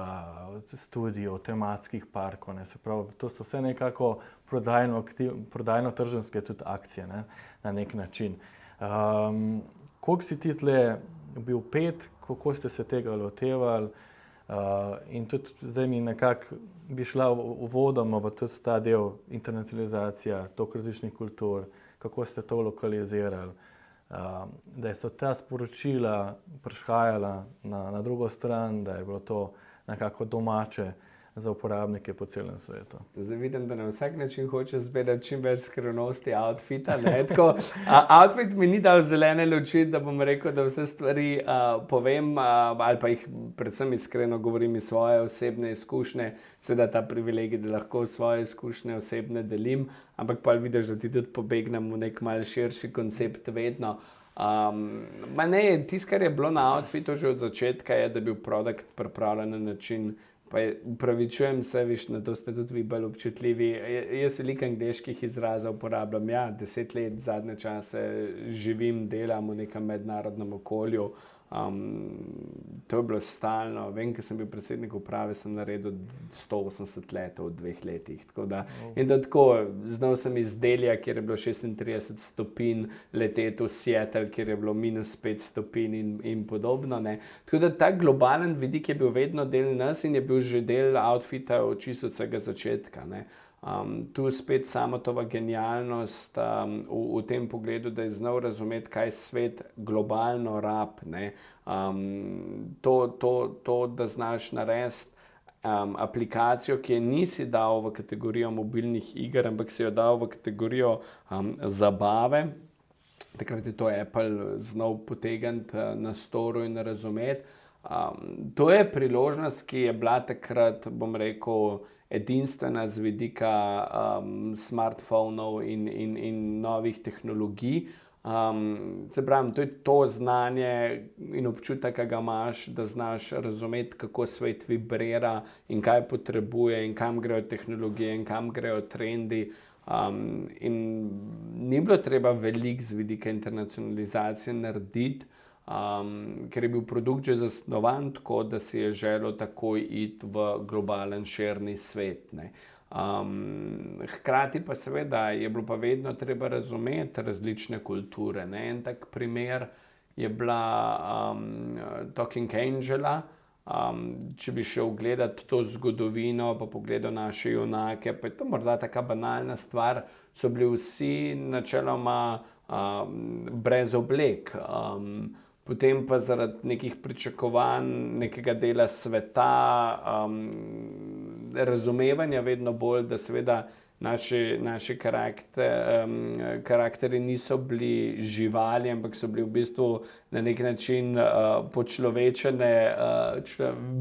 studijev, tematskih parkov, ne, se pravi, to so vse nekako prodajno-trženjske tudi akcije, ne, na nek način. Koliko si ti tle bil vpet, kako ste se tega lotevali, in tudi zdaj mi nekako bi šla uvodoma v tudi ta del internacionalizacija, tok različnih kultur, kako ste to lokalizirali, da so ta sporočila prihajala na drugo stran, da je bilo to nekako domače za uporabnike po celem svetu. Zdaj vidim, da na vsak način hočeš zbirati čim več skrivnosti outfita, ne, tako, outfit mi ni dal zelene luči, da bom rekel, da vse stvari povem, ali pa jih predvsem iskreno govorim iz svoje osebne izkušnje, seveda ta privilegij, da lahko svoje izkušnje osebne delim, ampak pol vidiš, da ti tudi pobegnem v nek malo širši koncept vedno. Ma ne, tisto, kar je bilo na outfitu že od začetka, je, da je bil produkt pripravljen na način, pa upravičujem se, viš, na to ste tudi vi bolj občutljivi. Jaz veliko angleških izrazov uporabljam, ja, 10 let zadnje čase živim, delam v nekem mednarodnem okolju. To je bilo stalno. Vem, ko sem bil predsednik uprave, sem naredil 180 letov v 2 letih. Tako da, in da tako, znal sem iz Delija, kjer je bilo 36 stopinj, leteti v Seattle, kjer je bilo -5 stopinj in podobno, ne. Tako da ta globalen vidik je bil vedno del nas in je bil že del outfita od čisto vsega začetka, ne. Tu spet Samotova genialnost v tem pogledu, da je znal razumeti, kaj svet globalno rab, ne. To, da znaš narediti aplikacijo, ki je nisi dal v kategorijo mobilnih iger, ampak si jo dal v kategorijo zabave. Takrat je to Apple znal potegniti na storu in razumeti. To je priložnost, ki je bila takrat, bom rekel, edinstvena z vidika smartfonov in novih tehnologij. Se pravi, to je to znanje in občutek, ki ga imaš, da znaš razumeti, kako svet vibrira in kaj potrebuje in kam grejo tehnologije in kam grejo trendi. In ni bilo treba veliko z vidika internacionalizacije narediti, ker je bil produkt že zasnovan tako, da si je želel takoj iti v globalen širni svet, ne. Hkrati pa seveda je bilo pa vedno treba razumeti različne kulture, ne. En tak primer je bila Talking Angela. Če bi šel gledat to zgodovino, pa pogledal naše junake, pa je to morda taka banalna stvar, so bili vsi načeloma brez oblek. Potem pa zaradi nekih pričakovanj nekega dela sveta, razumevanja vedno bolj, da seveda naši karakterji niso bili živali, ampak so bili v bistvu na nek način počlovečene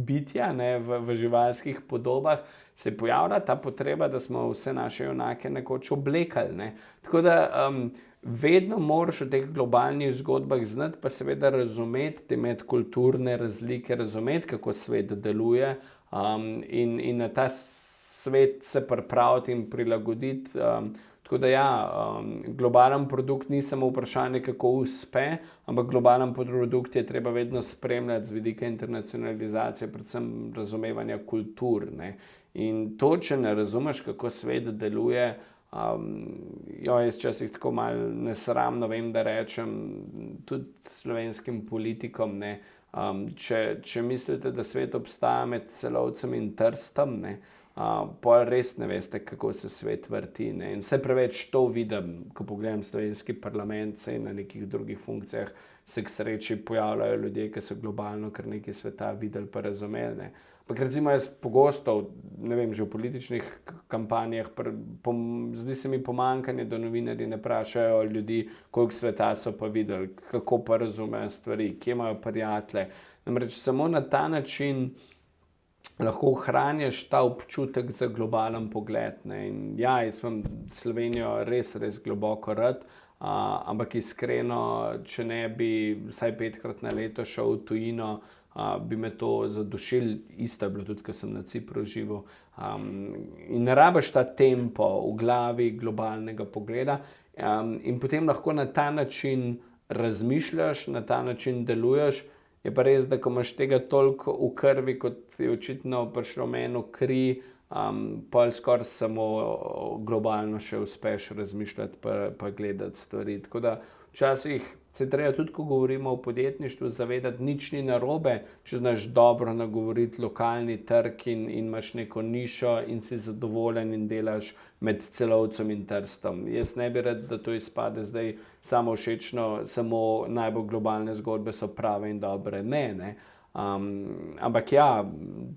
bitja, ne, v živalskih podobah, se je pojavila ta potreba, da smo vse naše junake nekoč oblekali, ne. Tako da vedno moraš v teh globalnih zgodbah znati pa seveda razumeti te medkulturne razlike, razumeti, kako svet deluje, in na ta svet se pripraviti in prilagoditi. Tako da ja, globalen produkt ni samo vprašanje, kako uspe, ampak globalen produkt je treba vedno spremljati z vidika internacionalizacije, predvsem razumevanja kultur, ne. In to, če ne razumeš, kako svet deluje, jaz včasih tako malo nesramno vem, da rečem tudi slovenskim politikom, ne, če mislite, da svet obstaja med Celovcem in Trstom, ne, pol res ne veste, kako se svet vrti, ne. In vse preveč to vidim, ko pogledam slovenski parlament, saj na nekih drugih funkcijah se k sreči pojavljajo ljudje, ki so globalno kar nekaj sveta videli pa razumeli, ne. Ampak recimo jaz pogosto, ne vem, že v političnih kampanjah, zdi se mi pomanjkanje, da novinarji ne vprašajo ljudi, koliko sveta so pa videli, kako pa razumejo stvari, kje imajo prijatelje. Namreč samo na ta način lahko ohranjaš ta občutek za globalen pogled, ne. In ja, jaz imam Slovenijo res, res globoko rad, ampak iskreno, če ne bi vsaj 5-krat na leto šel v tujino, bi me to zadušilo. Isto je bilo tudi, ko sem na Cipru živel. In ne rabiš ta tempo v glavi globalnega pogleda, in potem lahko na ta način razmišljaš, na ta način deluješ. Je pa res, da ko imaš tega toliko v krvi, kot je očitno prišlo meni v kri, pol skoraj samo globalno še uspeš razmišljati pa gledati stvari. Tako da včasih se treba tudi, ko govorimo o podjetništvu, zavedati, nič ni narobe, če znaš dobro nagovoriti lokalni trg in imaš neko nišo in si zadovoljen in delaš med Celovcem in Trstom. Jaz ne bi rad, da to izpade zdaj samovšečno, samo najbolj globalne zgodbe so prave in dobre. Ne. Ampak ja,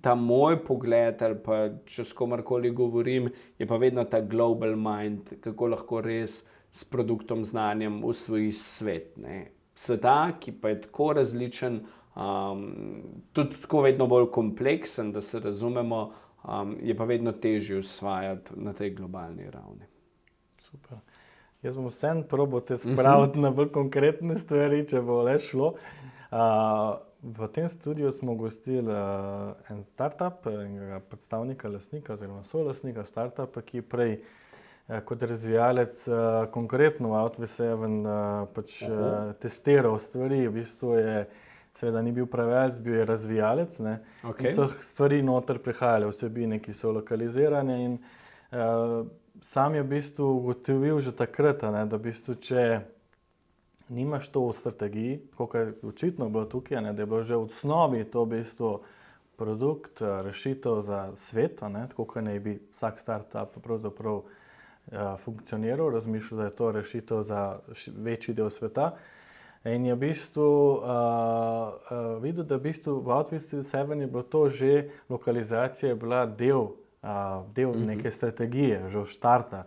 ta moj pogled, ali pa če s komarkoli govorim, je pa vedno ta global mind, kako lahko res s produktom, znanjem osvojiš svet, ne. Sveta, ki pa je tako različen, tudi tako vedno bolj kompleksen, da se razumemo, je pa vedno težje osvajati na tej globalni ravni. Super. Jaz bom vseeno probal te spraviti na bolj konkretne stvari, če bo le šlo. V tem studiu smo gostili en startup, enega predstavnika, lastnika oziroma solastnika startupa, ki prej kot razvijalec konkretno v Outve7 pač testiral stvari. V bistvu je, seveda ni bil prevajalec, bil je razvijalec, ne. Okay. In so stvari noter prihajale, vsebine, ki so lokalizirane, in sam je v bistvu ugotovil že takrat, ne, da v bistvu, če nimaš to v strategiji, koliko je očitno bilo tukaj, ne, da je bilo že v osnovi to v bistvu produkt, rešitev za svet, ne, tako kot naj bi vsak startup pravzaprav funkcioniral, razmišljal, da je to rešitev za večji del sveta. In je v bistvu videl, da v bistvu v Outve7 je bilo to že, lokalizacija je bila del neke strategije, že od štarta.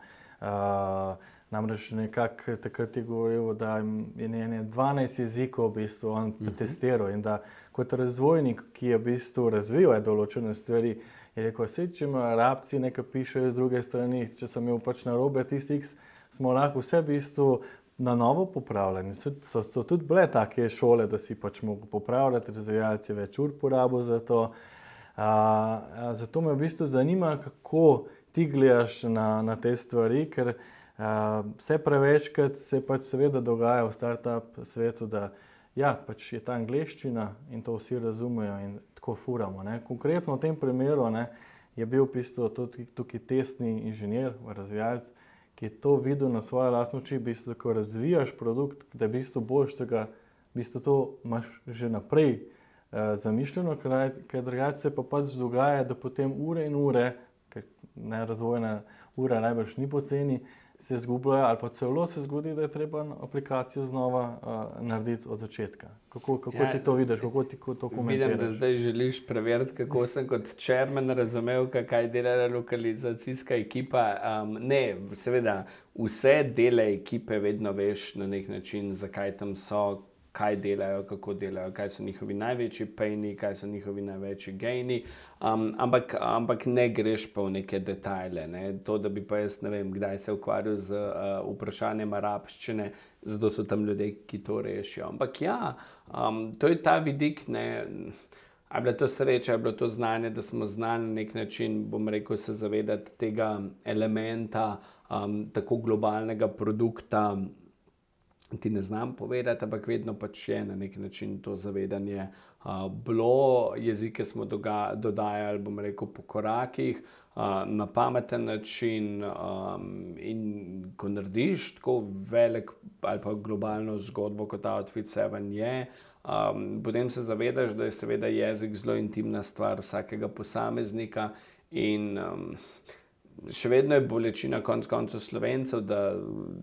Namreč nekako takrat je govoril, da je 12 jezikov v bistvu on testiral in da kot razvojnik, ki je v bistvu razvijal določene stvari, je rekel, če me Arabci nekaj pišejo z druge strani, če sem imel pač narobe tisti X, smo lahko vse v bistvu na novo popravljeni. So tudi bile take šole, da si pač mogel popravljati, razvijalci več ur porabo za to. Zato me v bistvu zanima, kako ti gledaš na te stvari, ker vse prevečkrat se pač seveda dogaja v startup svetu, da ja, pač je ta angleščina in to vsi razumejo in tako furamo. Ne. Konkretno v tem primeru je bil v bistvu tukaj testni inženir, razvijalec, ki je to videl na svoje lastne oči, v bistvu, ko razvijaš produkt, da v bistvu boljš tega, v bistvu to imaš že naprej zamišljeno, ker drugače se pa pač dogaja, da potem ure in ure, ker razvojna ura najbrž ni poceni, se izgubljajo ali pa celo se zgodi, da je treba aplikacijo znova narediti od začetka. Kako ti to vidiš, kako ti to komentiraš? Vidim, da zdaj želiš preveriti, kako sem kot chairman razumel, kaj dela lokalizacijska ekipa. Ne, seveda, vse dele ekipe vedno veš na nek način, zakaj tam so, kaj delajo, kako delajo, kaj so njihovi največji paini, kaj so njihovi največji gaini, ampak ne greš pa v neke detajle. Ne? To, da bi pa jaz ne vem, kdaj se ukvarjal z vprašanjem arabščine, zato so tam ljudje, ki to rešijo. Ampak ja, to je ta vidik, ne, a je bila to sreča, je bilo to znanje, da smo znali na nek način, bom rekel, se zavedati tega elementa, tako globalnega produkta, ti ne znam povedati, ampak vedno pač je na nek način to zavedanje bilo. Jezike smo dodajali, bom rekel, po korakih, na pameten način in ko narediš tako velik ali pa globalno zgodbo, kot Outfit 7 je, potem se zavedaš, da je seveda jezik zelo intimna stvar vsakega posameznika in še vedno je bolečina konec koncev Slovencev, da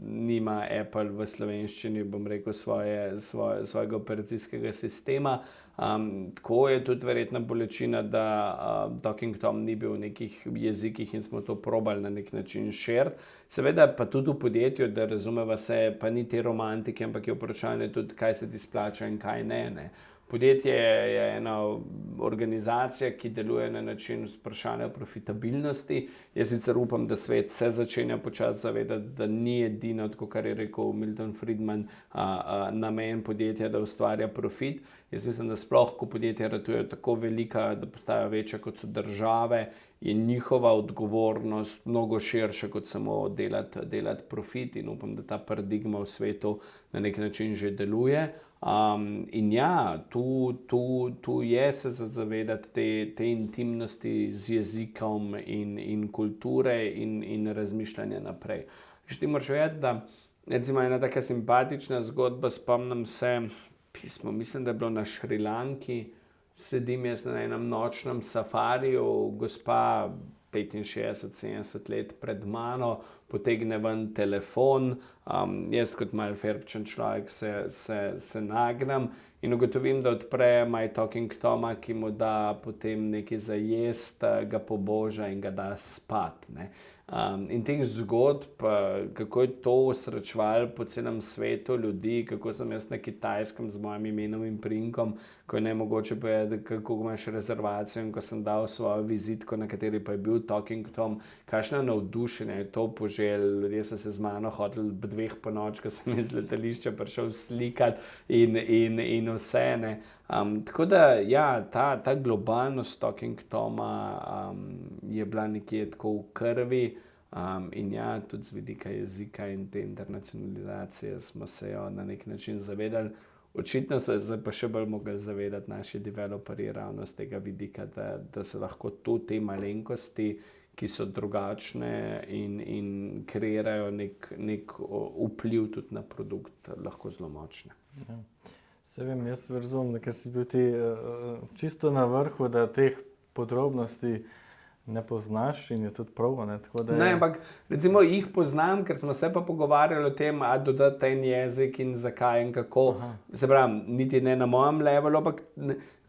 nima Apple v slovenščini, bom rekel, svojega operacijskega sistema. Tako je tudi verjetna bolečina, da Talking Tom ni bil v nekih jezikih in smo to probali na nek način širiti. Seveda pa tudi v podjetju, da razumeva se, pa ni te romantike, ampak je vprašanje tudi, kaj se ti splača in kaj ne. Podjetje je ena organizacija, ki deluje na način vprašanja profitabilnosti. Jaz sicer upam, da svet se začenja počasi zavedati, da ni edino, tako kar je rekel Milton Friedman, namen podjetja, da ustvarja profit. Jaz mislim, da sploh, ko podjetja ratujejo tako velika, da postajajo večja, kot so države, je njihova odgovornost mnogo širša, kot samo delati profit in upam, da ta paradigma v svetu na nek način že deluje. In ja, tu je se zavedati te intimnosti z jezikom in kulture in razmišljanja naprej. Ti moraš vedeti, da recimo ena taka simpatična zgodba, spomnim se pismo, mislim, da je bilo na Šrilanki, sedim jaz na enem nočnem safariju, gospa 65-70 let pred mano, potegne ven telefon, jaz kot malo ferbčen človek se nagnem in ugotovim, da odpre My Talking Toma, ki mu da potem nekaj za jest, ga poboža in ga da spat. Ne. In teh zgodb, kako je to srečevalo po celem svetu ljudi, kako sem jaz na Kitajskem z mojim imenom in priimkom, ko je nemogoče povedati, kako imaš rezervacijo in ko sem dal svojo vizitko, na kateri pa je bil Talking Tom, kakšno navdušenje je to požel, ljudje so se z mano hoteli 2 ponoči, ko sem iz letališča prišel slikati in vse, ne. Tako da, ja, ta globalnost Talking Toma je bila nekje tako v krvi in ja, tudi z vidika jezika in te internacionalizacije smo se jo na nek način zavedali. Očitno so se pa še bolj mogli zavedati naši developerji ravno z tega vidika, da se lahko tu te malenkosti, ki so drugačne in kreirajo nek vpliv tudi na produkt, lahko zelo močne. Ja. Se vem, jaz razumem, ker si bil ti čisto na vrhu, da teh podrobnosti ne poznaš in je tudi prav. Ne, ampak recimo jih poznam, ker smo se pa pogovarjali o tem, dodati en jezik in zakaj in kako. Se pravi, niti ne na mojem levelu, ampak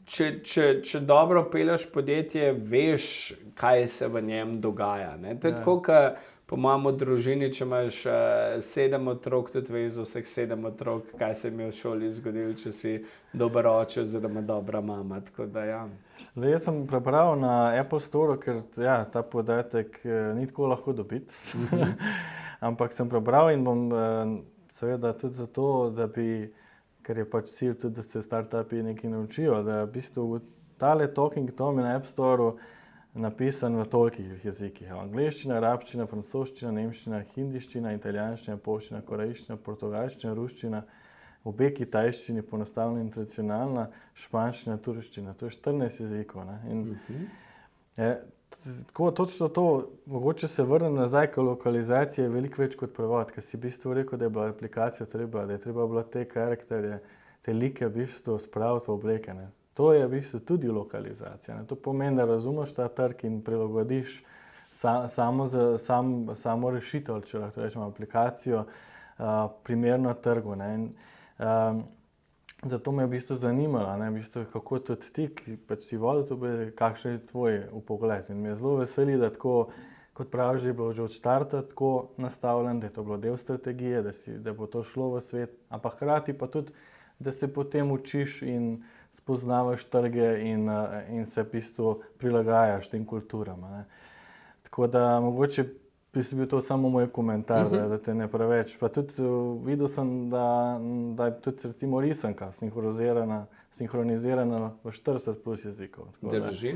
če dobro peleš podjetje, veš, kaj se v njem dogaja. Ne? To je tako, kot Po mojem v družini, če imaš 7 otrok, tudi veš za vseh 7 otrok, kaj se mi je v šoli zgodilo, če si dober oče oziroma dobra mama. Tako da, ja. Zdaj, jaz sem prebral na Apple Store, ker ja, ta podatek ni tako lahko dobiti. Ampak sem prebral in bom seveda tudi zato, da bi, ker je pač cilj tudi, da se startupi nekaj naučijo, da v bistvu tale Talking Tom je na App Storeu napisan v tolikih jezikih. Angleščina, arabščina, francoščina, nemščina, hindiščina, italijanščina, poljščina, korejščina, portugalščina, ruščina, obe kitajščini, poenostavljena in tradicionalna, španščina, turščina. To je 14 jezikov. Ne? In, tako, točno to, mogoče se vrnem nazaj, ko lokalizacija je veliko več kot prevod, ker si v bistvu rekel, da je bila aplikacija treba, da je treba bilo te karakterje, te like v bistvu spraviti v obleke. Ne? To je v bistvu tudi lokalizacija. Ne? To pomeni, da razumeš ta trg in prilagodiš samo rešitev, če lahko rečemo aplikacijo, primerno trgu. Ne? In, zato me je v bistvu zanimalo, ne? V bistvu, kako tudi ti, ki pač si vodil to, kakšen je tvoj vpogled. In me je zelo veseli, da tako, kot praviš, da je bilo že od štarta tako nastavljeno, da je to bilo del strategije, da bo to šlo v svet, ampak hkrati pa tudi, da se potem učiš in spoznavaš trge in se v bistvu prilagajaš tem kulturam. Ne? Tako da mogoče bi bil to samo moj komentar, da te ne preveč. Pa tudi videl sem, da je tudi recimo risanka sinhronizirana v 40 plus jezikov. Drži.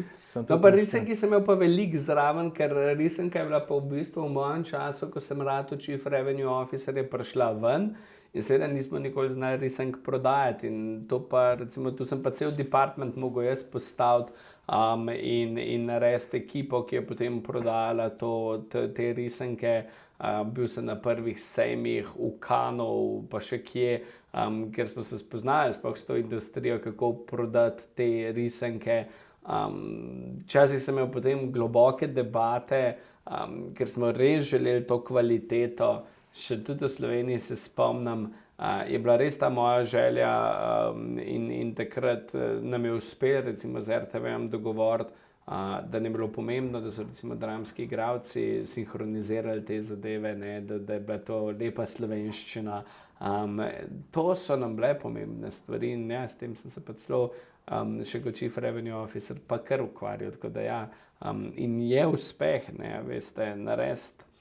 No, pa risanki sem imel pa veliko zraven, ker risanka je bila pa v bistvu v mojem času, ko sem rad Chief Revenue Officer, je prišla ven. In seveda nismo nikoli znali risank prodajati in to pa, recimo, tu sem pa cel department mogel jaz postaviti in narediti ekipo, ki je potem prodajala te risanke. Bil sem na prvih sejmih v Cannesu, pa še kje, kjer smo se spoznali sploh s to industrijo, kako prodati te risanke. Včasih sem imel potem globoke debate, ker smo res želeli to kvaliteto. Še tudi v Sloveniji se spomnim, je bila res ta moja želja in takrat nam je uspelo recimo z RTV-jem dogovoriti, da ne bilo pomembno, da so recimo dramski igralci sinhronizirali te zadeve, ne, da je bila to lepa slovenščina. To so nam bile pomembne stvari in ja, s tem sem se pa celo še kot Chief Revenue Officer pa kar ukvarjal. Tako da ja, in je uspeh, ne, veste, narediti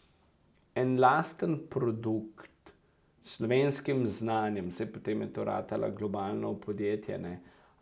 en lasten produkt s slovenskim znanjem, saj potem je to ratalo globalno podjetje, ne.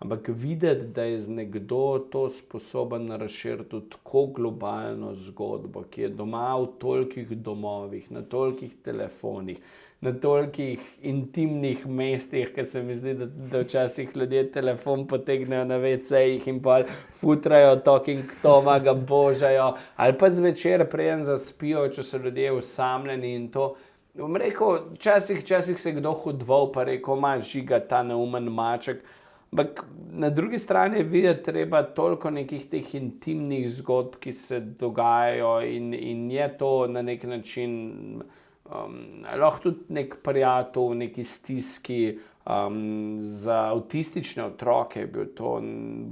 Ampak videti, da je nekdo to sposoben razširiti v tako globalno zgodbo, ki je doma v tolikih domovih, na tolikih telefonih, na tolikih intimnih mestih, ker se mi zdi, da včasih ljudje telefon potegnejo na WC-jih in pa futrajo Talking Toma, ga božajo, ali pa zvečer preden zaspijo, če so ljudje osamljeni in to. Bom rekel, včasih se je kdo hudoval pa rekel, ma žiga ta neumen maček. Ampak na drugi strani je videti treba toliko nekih teh intimnih zgodb, ki se dogajajo in je to na nek način lahko tudi nek prijatelj, neki stiski. Za avtistične otroke je bil to,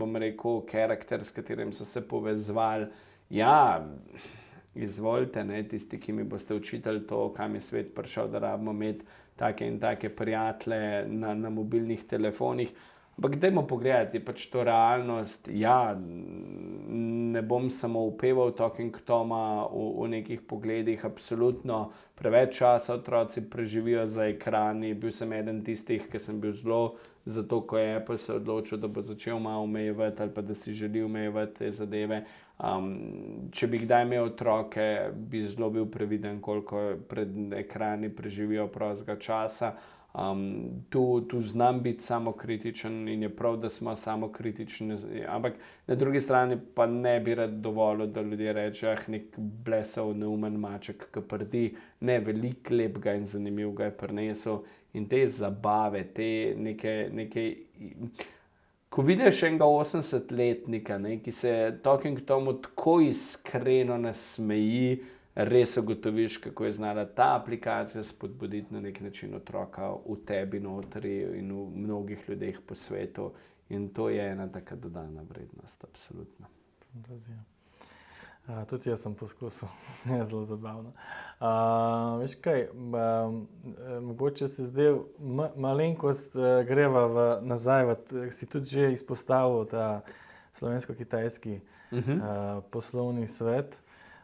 bom rekel, karakter, s katerim so se povezovali. Ja, izvolite, ne, tisti, ki mi boste učitelj to, kam je svet prišel, da rabimo imeti take in take prijatelje na mobilnih telefonih. Ampak dajmo pogledati, je pač to realnost. Ja, ne bom samo upeval Talking Toma v nekih pogledih, absolutno. Preveč časa otroci preživijo za ekrani. Bil sem eden tistih, ki sem bil zelo zato, ko je Apple se odločil, da bo začel malo omejevati ali pa da si želi omejevati te zadeve. Če bi kdaj imel otroke, bi zelo bil previden, koliko pred ekrani preživijo prostega časa. Tu znam biti samokritičen in je prav, da smo samokritični, ampak na drugi strani pa ne bi rad dovolil, da ljudje rečejo, nek blesov, neumen maček, ki prdi. Ne, veliko lepega in zanimivega je prinesel in te zabave, te neke ko vidiš enega 80-letnika, ne, ki se Talking Tomu tako iskreno nasmeji, res ugotoviš, kako je znala ta aplikacija spodbuditi na nek način otroka v tebi notri in v mnogih ljudeh po svetu. In to je ena taka dodana vrednost, absolutno. Tudi jaz sem poskusil, je zelo zabavno. Veš kaj, mogoče se zdaj malenkost greva nazaj, si tudi že izpostavil ta slovensko-kitajski poslovni svet,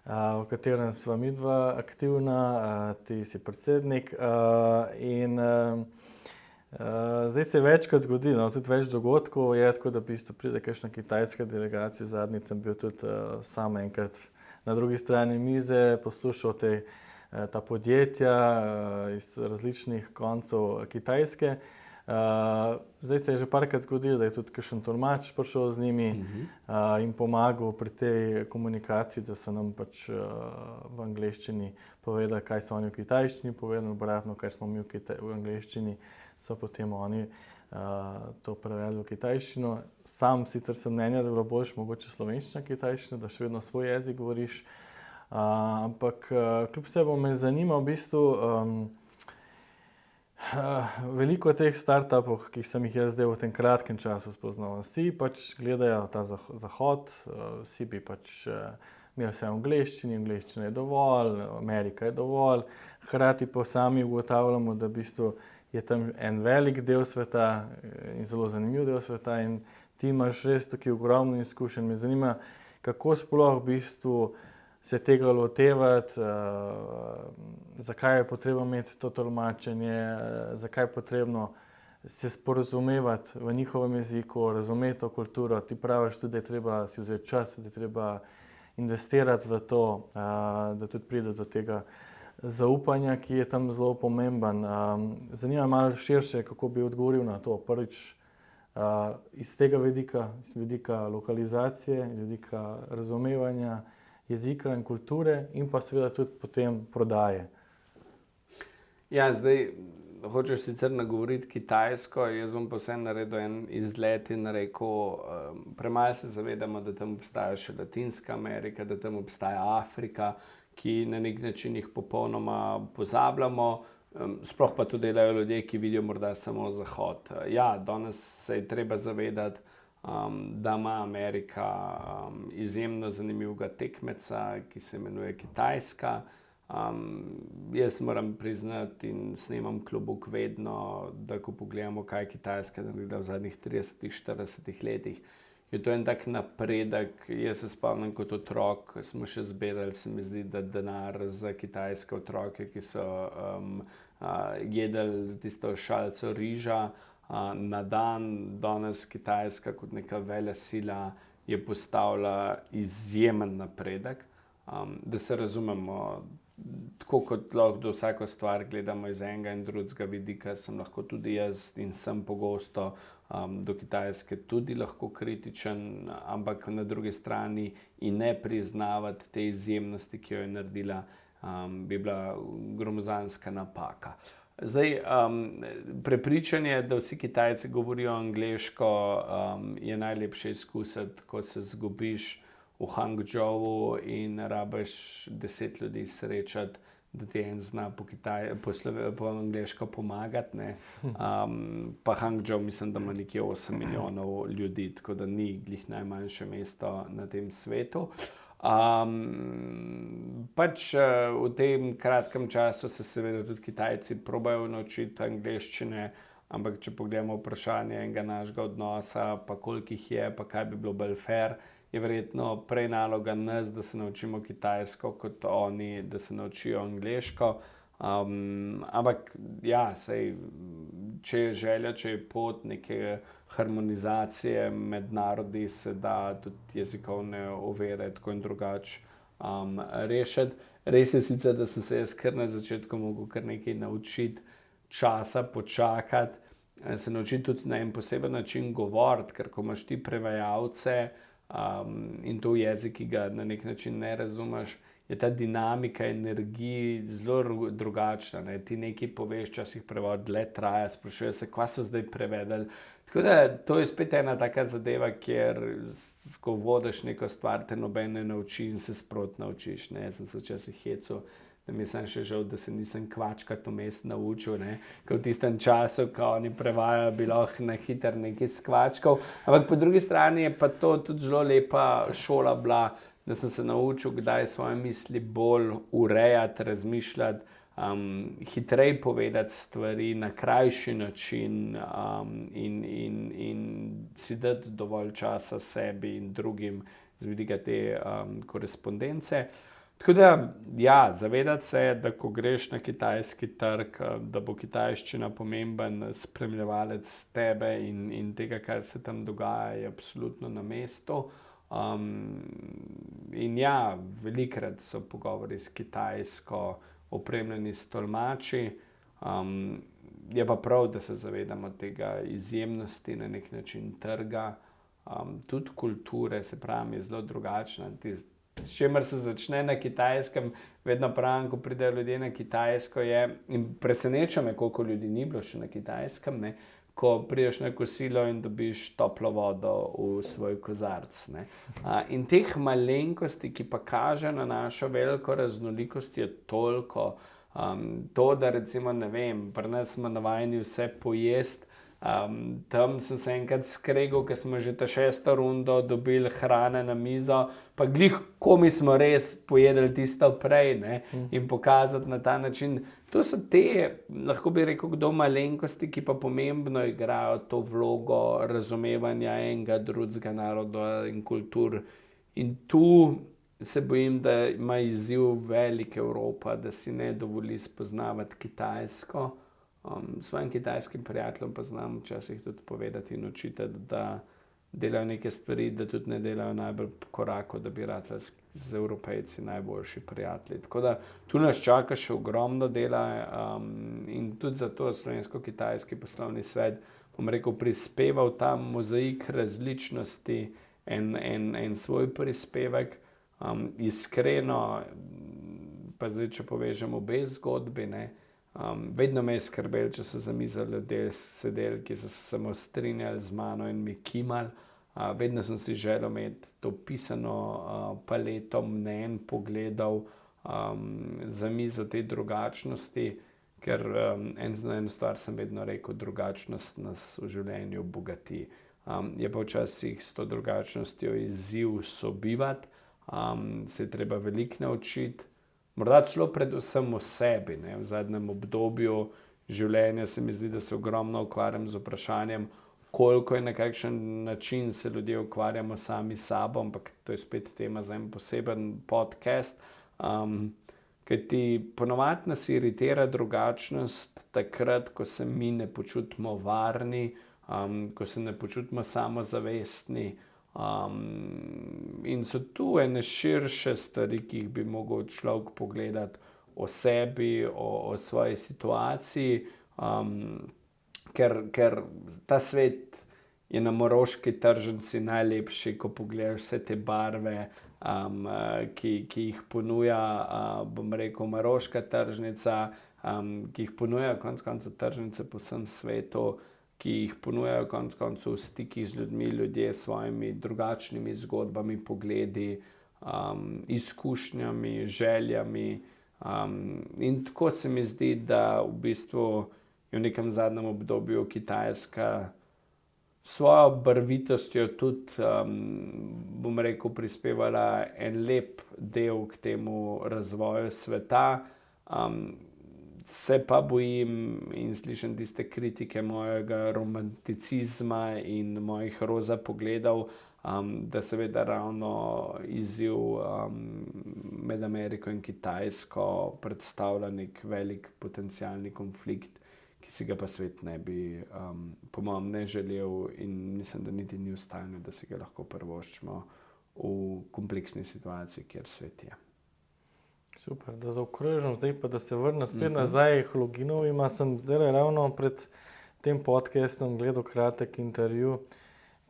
v katerem sva midva aktivna, ti si predsednik in zdaj se večkrat zgodi, tudi več dogodkov je, tako da v bistvu pride kakšna kitajska delegacija. Zadnjič sem bil tudi sam enkrat na drugi strani mize, poslušal ta podjetja iz različnih koncev Kitajske. Zdaj se je že parkrat zgodilo, da je tudi kakšen tolmač prišel z njimi in pomagal pri tej komunikaciji, da so nam pač v angleščini povedali, kaj so oni v kitajščini povedali, obratno, kaj smo mi v angleščini, so potem oni to prevedli v kitajščino. Sam sicer sem mnenja, da bi bilo boljše mogoče slovenščina kitajščina, da še vedno svoj jezik govoriš, ampak kljub vsemu me zanima v bistvu veliko teh startupov, ki sem jih jaz zdaj v tem kratkem času spoznal. Vsi pač gledajo ta zahod, vsi bi pač imeli vse v angleščini, angleščina je dovolj, Amerika je dovolj, hkrati pa sami ugotavljamo, da v bistvu je tam en velik del sveta in zelo zanimiv del sveta in ti imaš res tukaj ogromno izkušenj. Me zanima, kako sploh v bistvu se tega lotevati, zakaj je potrebno imeti to tolmačenje, zakaj je potrebno se sporazumevati v njihovem jeziku, razumeti to kulturo. Ti praviš tudi, da je treba si vzeti čas, da je treba investirati v to, da tudi pride do tega zaupanja, ki je tam zelo pomemben. Zanima me malo širše, kako bi odgovoril na to. Prvič, iz tega vidika, iz vidika lokalizacije, iz vidika razumevanja jezika in kulture in pa seveda tudi potem prodaje. Ja, zdaj hočeš sicer nagovoriti kitajsko, jaz bom pa vse naredil en izlet in rekel, premalo se zavedamo, da tam obstaja še Latinska Amerika, da tam obstaja Afrika, ki na nek način jih popolnoma pozabljamo, sploh pa to delajo ljudje, ki vidijo morda samo zahod. Ja, danes se je treba zavedati, da ima Amerika izjemno zanimivega tekmeca, ki se imenuje Kitajska. Jaz moram priznati in snemam klobuk vedno, da ko pogledamo, kaj je Kitajska naredila v zadnjih 30-40 letih, je to en tak napredek. Jaz se spomnim kot otrok, smo še zbirali, se mi zdi, da denar za kitajske otroke, ki so jedli tisto šalico riža na dan. Danes Kitajska kot neka velesila je postavila izjemen napredek. Da se razumemo, tako kot lahko do vsako stvar gledamo iz enega in drugega vidika, sem lahko tudi jaz in sem pogosto do Kitajske tudi lahko kritičen, ampak na drugi strani in ne priznavati te izjemnosti, ki jo je naredila, bi bila gromozanska napaka. Zdaj, prepričanje, da vsi Kitajci govorijo angleško, je najlepše izkusiti, ko se zgubiš v Hangdžovu in rabiš 10 ljudi srečati, da ti en zna po angleško pomagati. Pa Hangdžov mislim, da ima nekje 8 milijonov ljudi, tako da ni glih najmanjše mesto na tem svetu. Pač v tem kratkem času se seveda tudi Kitajci probajo naučiti angleščine, ampak če pogledamo vprašanje enega našega odnosa, pa koliko jih je, pa kaj bi bilo bolj fair, je verjetno prej naloga nas, da se naučimo kitajsko, kot oni, da se naučijo angleško. Ampak ja, sej, če je želja, če je pot neke harmonizacije med narodi, se da tudi jezikovne ovire tako in drugače rešiti. Res je sicer, da sem se jaz kar na začetku mogel kar nekaj naučiti, časa počakati, se naučiti tudi na en poseben način govoriti, ker ko imaš ti prevajalce, in to jezik, ki ga na nek način ne razumeš, je ta dinamika energiji zelo drugačna. Ti nekaj poveš, včasih prevod dlje traja, sprašuje se, kva so zdaj prevedli. Tako da to je spet ena taka zadeva, kjer ko vodiš neko stvar, te noben ne nauči in se sprot naučiš. Jaz sem se včasih hecal, da mi je samo še žal, da se nisem kvačkati vmes naučil, ker v tistem času, ko oni prevajajo, bi lahko na hitro nekaj skvačkal. Ampak po drugi strani je pa to tudi zelo lepa šola bila, da sem se naučil, kdaj svoje misli bolj urejati, razmišljati, hitreje povedati stvari na krajši način, in si dati dovolj časa sebi in drugim z vidika te korespondence. Tako da, ja, zavedati se, da ko greš na kitajski trg, da bo kitajščina pomemben spremljevalec tebe in tega, kar se tam dogaja, je absolutno na mestu. In ja, velikokrat so pogovori s Kitajsko opremljeni s tolmači. Je pa prav, da se zavedamo tega izjemnosti na nek način trga. Tudi kulture, se pravim, je zelo drugačna. S čimer se začne na Kitajskem, vedno pravim, ko pridejo ljudje na Kitajsko, in preseneča me, koliko ljudi ni bilo še na Kitajskem, ne, ko prideš na kosilo in dobiš toplo vodo v svoj kozarec, ne. In teh malenkosti, ki pa kaže na našo veliko raznolikost, je toliko. To, da recimo, ne vem, pri nas smo navajeni vse pojesti, tam sem se enkrat skregal, ker smo že ta 6. rundo dobili hrane na mizo, pa glih, ko mi smo res pojedli tisto prej, ne, in pokazati na ta način. To so te, lahko bi rekel, kdo malenkosti, ki pa pomembno igrajo to vlogo razumevanja enega drugega naroda in kultur. In tu se bojim, da ima izziv velik Evropa, da si ne dovoli spoznavati Kitajsko. Svojim kitajskim prijateljem pa znam včasih tudi povedati in učitati, da delajo neke stvari, da tudi ne delajo najbolj po koraku, da bi ratali z Evropejci najboljši prijatelji. Tako da tu nas čaka še ogromno dela, in tudi zato Slovensko-kitajski poslovni svet, bom rekel, prispeval ta mozaik različnosti, en svoj prispevek. Iskreno, pa zdaj, če povežem obe zgodbi, ne, vedno me je skrbelo, če so za mizo ljudje sedeli, ki so se samo strinjali z mano in mi kimali. Vedno sem si želel imeti to pisano paleto mnenj, pogledov, za mizo te drugačnosti, ker eno stvar sem vedno rekel, drugačnost nas v življenju bogati. Je pa včasih s to drugačnostjo izziv sobivati, se je treba veliko naučiti. Morda celo predvsem o sebi, ne. V zadnjem obdobju življenja se mi zdi, da se ogromno ukvarjam z vprašanjem, koliko in na kakšen način se ljudje ukvarjamo sami s sabo, ampak to je spet tema za en poseben podcast. Kajti ponovadi nas iritira drugačnost takrat, ko se mi ne počutimo varni, ko se ne počutimo samozavestni. In so tu ene širše stvari, ki jih bi mogel človek pogledati o sebi, o svoji situaciji, ker ta svet je na Maroški tržnici najlepši, ko pogledaš vse te barve, ki jih ponuja, bom rekel, Maroška tržnica, ki jih ponuja konec koncev tržnice po vsem svetu, ki jih ponujajo konec koncev v stikih z ljudmi, ljudje s svojimi drugačnimi zgodbami, pogledi, izkušnjami, željami. In tako se mi zdi, da v bistvu je v nekem zadnjem obdobju Kitajska svojo barvitostjo tudi, bom rekel, prispevala en lep del k temu razvoju sveta. Se pa bojim in slišim tiste kritike mojega romanticizma in mojih roza pogledov, da seveda ravno izziv med Ameriko in Kitajsko predstavlja nek velik potencialni konflikt, ki si ga pa svet ne bi, po mojem, ne želel in mislim, da niti ni v stanju, da si ga lahko privoščimo v kompleksni situaciji, kjer svet je. Super, da zaokrožim zdaj, pa da se vrnem spet nazaj k Loginovima. Sem zdaj ravno pred tem podcastom gledal kratek intervju,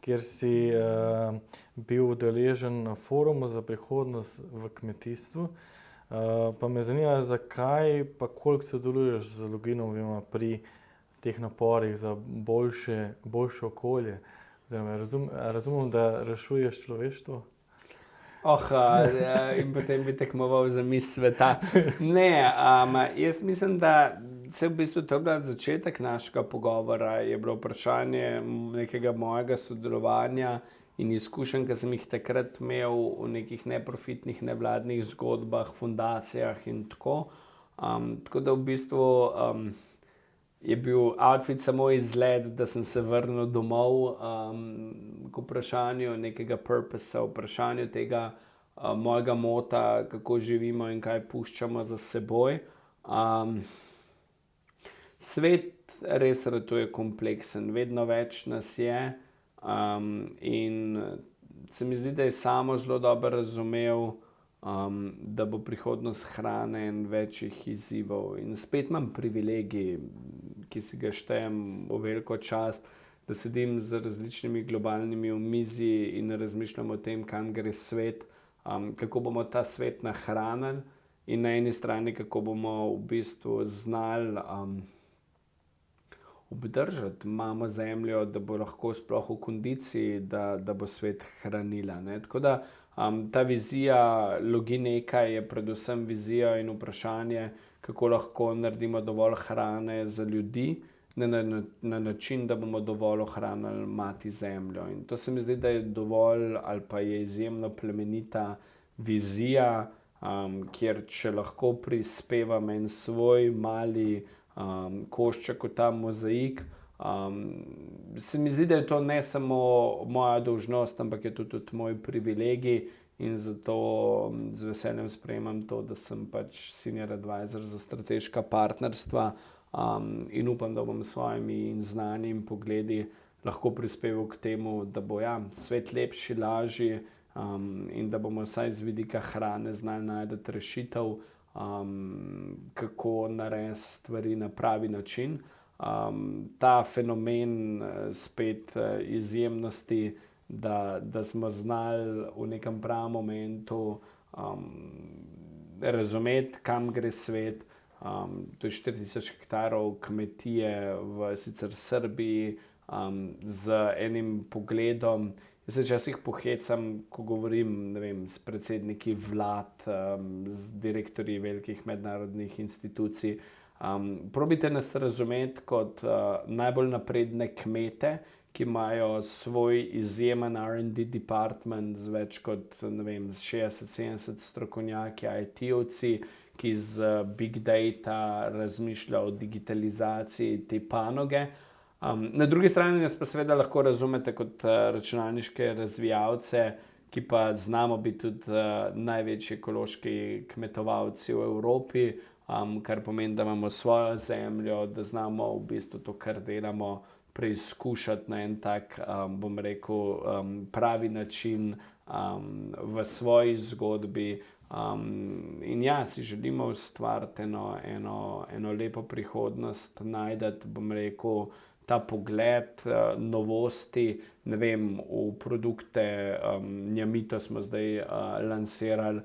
kjer si bil udeležen na forumu za prihodnost v kmetijstvu. Pa me zanima, zakaj pa koliko sodeluješ z Loginovima pri teh naporih za boljše okolje. Razumem, da rešuješ človeštvo? In potem bi tekmoval za miss sveta. Ne, jaz mislim, da se v bistvu to je bil začetek našega pogovora, je bilo vprašanje nekega mojega sodelovanja in izkušenj, ki sem jih takrat imel v nekih neprofitnih nevladnih zgodbah, fundacijah in tako. Tako da v bistvu je bil outfit samo izgled, da sem se vrnil domov k vprašanju nekega purposa, vprašanju tega mojega mota, kako živimo in kaj puščamo za seboj. Svet res ratuje kompleksen, vedno več nas je, in se mi zdi, da je Samo zelo dobro razumel, da bo prihodnost hrane en večjih izzivov. In spet imam privilegij, ki si ga štejem v veliko čast, da sedim z različnimi globalnimi omizji in razmišljam o tem, kam gre svet, kako bomo ta svet nahranili in na eni strani, kako bomo v bistvu znali obdržati mamo zemljo, da bo lahko sploh v kondiciji, da bo svet hranila, ne. Tako da ta vizija Logi.Neka je predvsem vizija in vprašanje, kako lahko naredimo dovolj hrane za ljudi, na način, da bomo dovolj ohranili mati zemljo. In to se mi zdi, da je dovolj ali pa je izjemno plemenita vizija, kjer če lahko prispevam en svoj mali košček v ta mozaik, se mi zdi, da je to ne samo moja dolžnost, ampak je to tudi moj privilegij in zato z veseljem sprejemam to, da sem pač senior advisor za strateška partnerstva, in upam, da bom s svojimi znanji in pogledi lahko prispeval k temu, da bo svet lepši, lažji, in da bomo vsaj z vidika hrane znali najti rešitev, kako narediti stvari na pravi način. Ta fenomen spet izjemnosti, da smo znali v nekem pravem momentu razumeti, kam gre svet. To je 4000 hektarov kmetije v sicer Srbiji, z enim pogledom. Jaz se včasih pohecam, ko govorim, ne vem, s predsedniki vlad, z direktorji velikih mednarodnih institucij. Probajte nas razumeti kot najbolj napredne kmete, ki imajo svoj izjemen R&D department z več kot, ne vem, 60-70 strokovnjaki, IT-ovci, ki z big data razmišlja o digitalizaciji te panoge. Na drugi strani nas pa seveda lahko razumete kot računalniške razvijalce, ki pa znamo biti tudi največji ekološki kmetovalci v Evropi, kar pomeni, da imamo svojo zemljo, da znamo v bistvu to, kar delamo, preizkušati na en tak, bom rekel, pravi način, v svoji zgodbi. In si želimo ustvariti eno lepo prihodnost, najti, bom rekel, ta pogled, novosti, ne vem, v produkte, Njamito smo zdaj lansirali,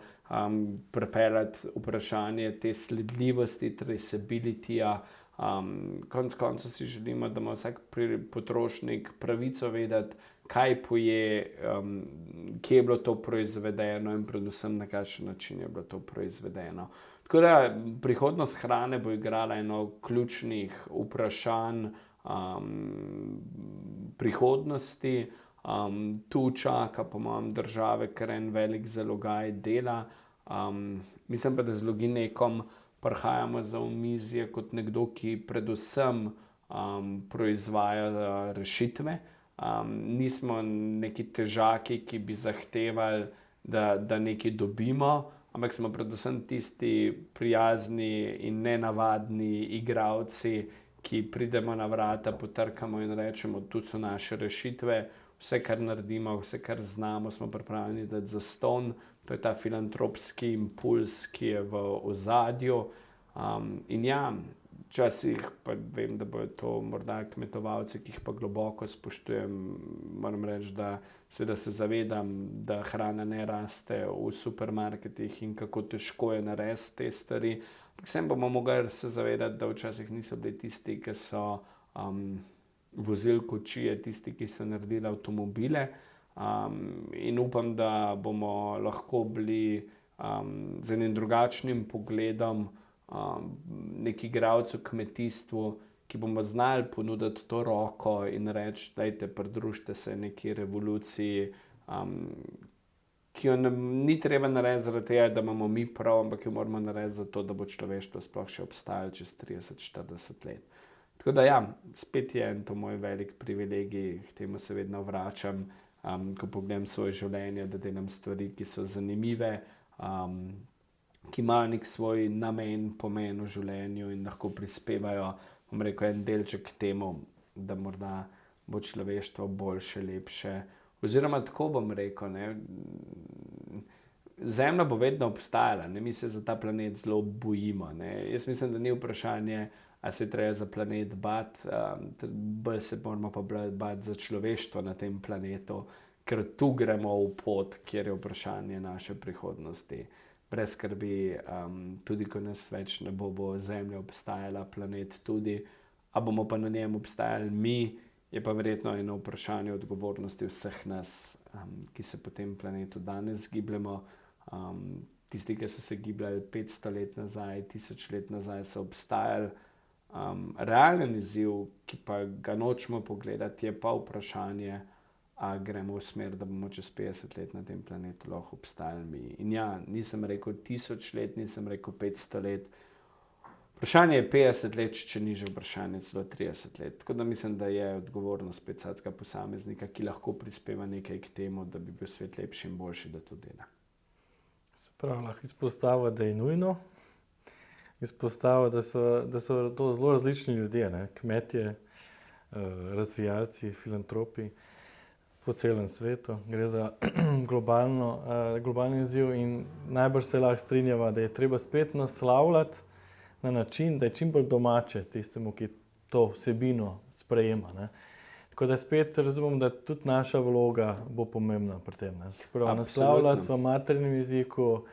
pripeljati vprašanje te sledljivosti, traceabilityja. Konec koncev si želimo, da ima vsak potrošnik pravico vedeti, kaj poje, kje je bilo to proizvedeno in predvsem na kakšen način je bilo to proizvedeno. Tako da prihodnost hrane bo igrala eno ključnih vprašanj prihodnosti. Tu čaka po mojem države kar en velik zalogaj dela. Mislim pa, da z Logi.Nekom prihajamo za omizje kot nekdo, ki predvsem proizvaja rešitve. Nismo neki težaki, ki bi zahtevali, da nekaj dobimo, ampak smo predvsem tisti prijazni in nenavadni igralci, ki pridemo na vrata, potrkamo in rečemo, tu so naše rešitve, vse, kar naredimo, vse, kar znamo, smo pripravljeni dati zastonj. To je ta filantropski impuls, ki je v ozadju. In včasih pa vem, da bodo to morda kmetovalci, ki jih pa globoko spoštujem, moram reči, da seveda se zavedam, da hrana ne raste v supermarketih in kako težko je narediti te stvari. Vsem bomo mogli se zavedati, da včasih niso bili tisti, ki so vozili kočije, tisti, ki so naredili avtomobile. In upam, da bomo lahko bili z enim drugačnim pogledom neki igralci v kmetijstvu, ki bomo znali ponuditi to roko in reči, dajte, pridružite se neki revoluciji, ki jo ni treba narediti zaradi tega, da imamo mi prav, ampak jo moramo narediti zato, da bo človeštvo sploh še obstajalo čez 30-40 let. Tako da ja, spet je to moj velik privilegij, k temu se vedno vračam, ko pogledam svoje življenje, da delam stvari, ki so zanimive, ki imajo nek svoj namen, pomen v življenju in lahko prispevajo, bom rekel, en delček k temu, da morda bo človeštvo boljše, lepše. Oziroma tako bom rekel, ne, Zemlja bo vedno obstajala, ne, mi se za ta planet zelo bojimo, ne. Jaz mislim, da ni vprašanje, a se treba za planet bati, bolj se moramo pa bati za človeštvo na tem planetu, ker tu gremo v pot, kjer je vprašanje naše prihodnosti. Brez skrbi, tudi ko nas več ne bo, bo Zemlja obstajala, planet tudi, a bomo pa na njem obstajali mi, je pa verjetno eno vprašanje odgovornosti vseh nas, ki se po tem planetu danes gibljemo. Tisti, ki so se gibljali 500 let nazaj, 1000 let nazaj, so obstajali. Realen izziv, ki pa ga nočemo pogledati, je pa vprašanje, a gremo v smer, da bomo čez 50 let na tem planetu lahko obstajali mi. In ja, nisem rekel 1000 let, nisem rekel 500 let. Vprašanje je 50 let, če ni že vprašanje celo 30 let. Tako da mislim, da je odgovornost spet vsakega posameznika, ki lahko prispeva nekaj k temu, da bi bil svet lepši in boljši, da to dela. Se pravi, lahko izpostavlja, da je nujno. Izpostavlja, da so to zelo različni ljudje, ne? Kmetje, razvijalci, filantropi po celem svetu. Gre za globalni izziv in najbrž se lahko strinjava, da je treba spet naslavljati na način, da je čim bolj domače tistemu, ki to vsebino sprejema, ne. Tako da spet razumem, da tudi naša vloga bo pomembna pri tem, ne. Prav, naslavljati v materinem jeziku,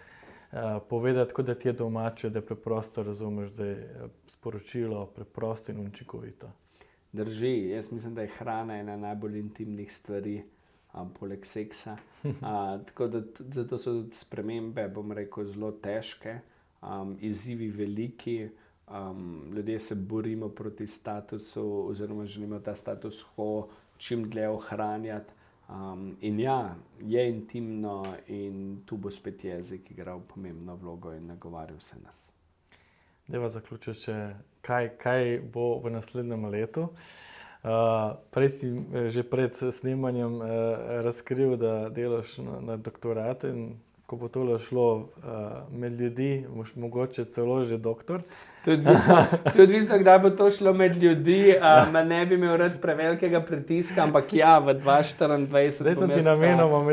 povedati, tako da ti je domače, da preprosto razumeš, da je sporočilo preprosto in učinkovito. Drži, jaz mislim, da je hrana ena najbolj intimnih stvari, poleg seksa. Tako da zato so tudi spremembe, bom rekel, zelo težke, izzivi veliki, ljudje se borimo proti statusu oziroma želimo ta status quo čim dlje ohranjati. In ja, je intimno in tu bo spet jezik igral pomembno vlogo in nagovarjal vse nas. Dajva zaključiti še, kaj bo v naslednjem letu. Prej si že pred snemanjem razkril, da delaš na doktoratu in ko bo tole šlo med ljudi, boš mogoče celo že doktor. To je odvisno, kdaj bo to šlo med ljudi. Ne bi imel rad prevelikega pritiska, ampak ja, v 2024 Zdaj sem ti namenoma v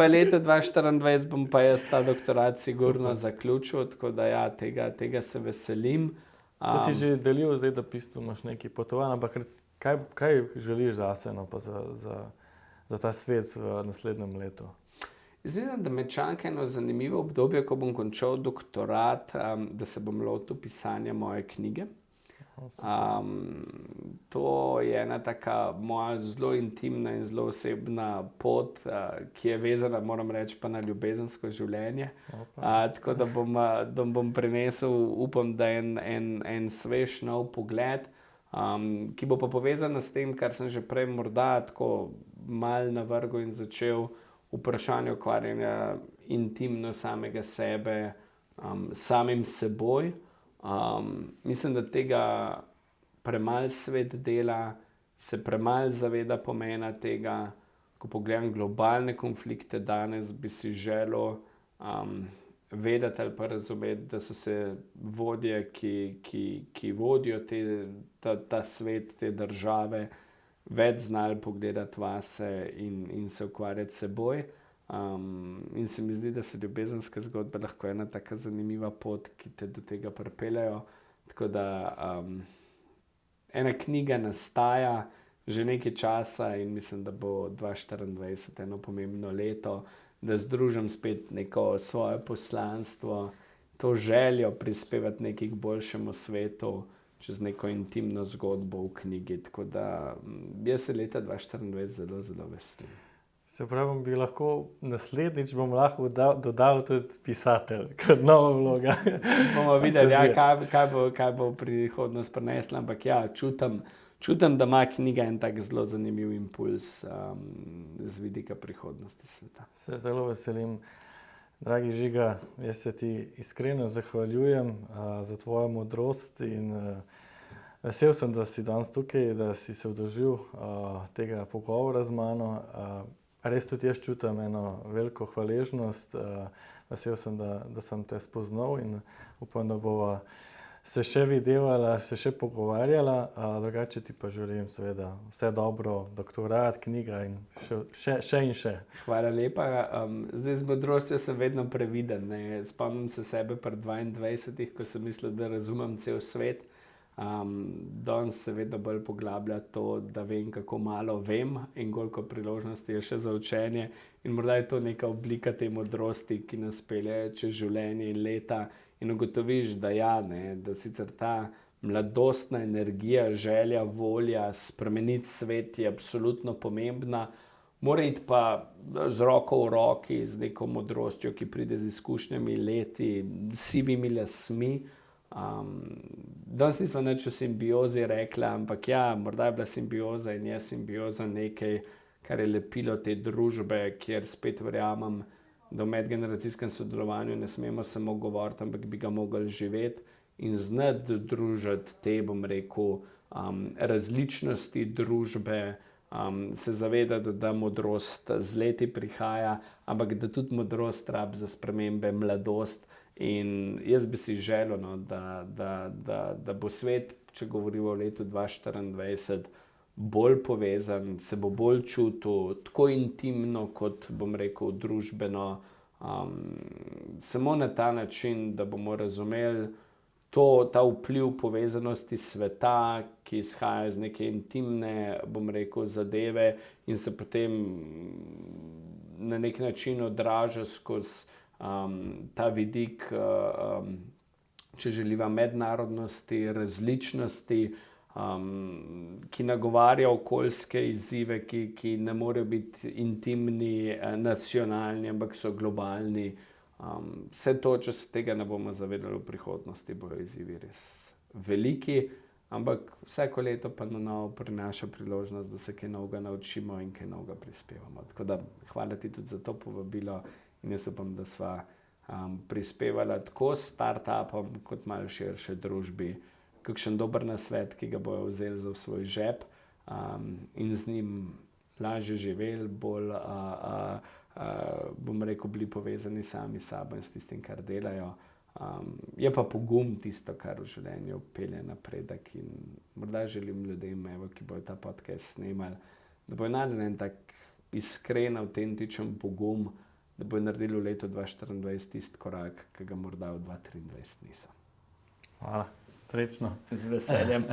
letu 2024 bom pa jaz ta doktorat sigurno zaključil, tako da ja, tega se veselim. To si že delil zdaj, da v bistvu imaš nekaj potovanj, ampak kaj želiš zase, no, pa za ta svet v naslednjem letu? Jaz mislim, da me čaka eno zanimivo obdobje, ko bom končal doktorat, da se bom lotil pisanja moje knjige. To je ena taka moja zelo intimna in zelo osebna pot, ki je vezana, moram reči, pa na ljubezensko življenje. Tako da bom prinesel, upam, da en svež nov pogled, ki bo pa povezan s tem, kar sem že prej morda tako malo navrgel in začel, vprašanje ukvarjanja intimno samega sebe, samim seboj. Mislim, da tega premalo svet dela, se premalo zaveda pomena tega. Ko pogledam globalne konflikte danes, bi si želel vedeti ali pa razumeti, da so se vodje, ki vodijo ta svet, te države, več znali pogledati vase in se ukvarjati s seboj. In se mi zdi, da so ljubezenske zgodbe lahko ena taka zanimiva pot, ki te do tega pripeljejo. Tako da ena knjiga nastaja že nekaj časa in mislim, da bo 2024 eno pomembno leto, da združim spet neko svoje poslanstvo, to željo prispevati nekaj k boljšemu svetu čez neko intimno zgodbo v knjigi. Tako da jaz se leta 2024 zelo, zelo veselim. Se pravi, bi lahko naslednjič lahko dodal tudi pisatelj, kot nova vloga. Bomo videli, ja, kaj bo prihodnost prinesla, ampak ja, čutim, da ima knjiga en tak zelo zanimiv impuls z vidika prihodnosti sveta. Se zelo veselim. Dragi Žiga, jaz se ti iskreno zahvaljujem za tvojo modrost in vesel sem, da si danes tukaj, da si se udeležil tega pogovora z mano. Res tudi jaz čutim eno veliko hvaležnost. Vesel sem, da sem te spoznal in upam, da bova se še videvala, se še pogovarjala. Drugače ti pa želim seveda vse dobro, doktorat, knjiga in še in še. Hvala lepa. Zdaj z modrostjo sem vedno previden, ne. Spomnim se sebe pri 22, ko sem mislil, da razumem cel svet. Danes se vedno bolj poglablja to, da vem, kako malo vem in koliko priložnosti je še za učenje. In morda je to neka oblika te modrosti, ki nas pelje čez življenje in leta in ugotoviš, da ja, ne, da sicer ta mladostna energija, želja, volja spremeniti svet je absolutno pomembna. Mora iti pa z roko v roki, z neko modrostjo, ki pride z izkušnjami, leti, sivimi lasmi. Danes nismo nič o simbiozi rekla, ampak ja, morda je bila simbioza in je simbioza nekaj, kar je lepilo te družbe, kjer spet verjamem, da v medgeneracijskem sodelovanju ne smemo samo govoriti, ampak bi ga mogli živeti in znati družiti te, bom rekel, različnosti družbe, se zavedati, da modrost z leti prihaja, ampak da tudi modrost rabi za spremembe mladost. In jaz bi si želel, no, da bo svet, če govorimo o letu 2024, bolj povezan, se bo bolj čutil, tako intimno, kot bom rekel, družbeno. Samo na ta način, da bomo razumeli ta vpliv povezanosti sveta, ki izhaja iz neke intimne, bom rekel, zadeve in se potem na nek način odraža skozi ta vidik, če želiva, mednarodnosti, različnosti, ki nagovarja okoljske izzive, ki ne morejo biti intimni, nacionalni, ampak so globalni. Vse to, če se tega ne bomo zavedali v prihodnosti, bojo izzivi res veliki, ampak vsako leto pa na novo prinaša priložnost, da se kaj novega naučimo in kaj novega prispevamo. Tako da hvala ti tudi za to povabilo in jaz upam, da sva prispevala tako startupom kot malo širše družbi kakšen dober nasvet, ki ga bojo vzeli za v svoj žep in z njim lažje živeli, bolj, bom rekel, bili povezani sami s sabo in s tistim, kar delajo. Je pa pogum tisto, kar v življenju pelje napredek in morda želim ljudem, evo, ki bojo ta podcast snemali, da bojo našli en tak iskren, avtentičen pogum, da bojo naredili v letu 2024 tisti korak, ki ga morda v 2023 niso. Hvala. Srečno. Z veseljem.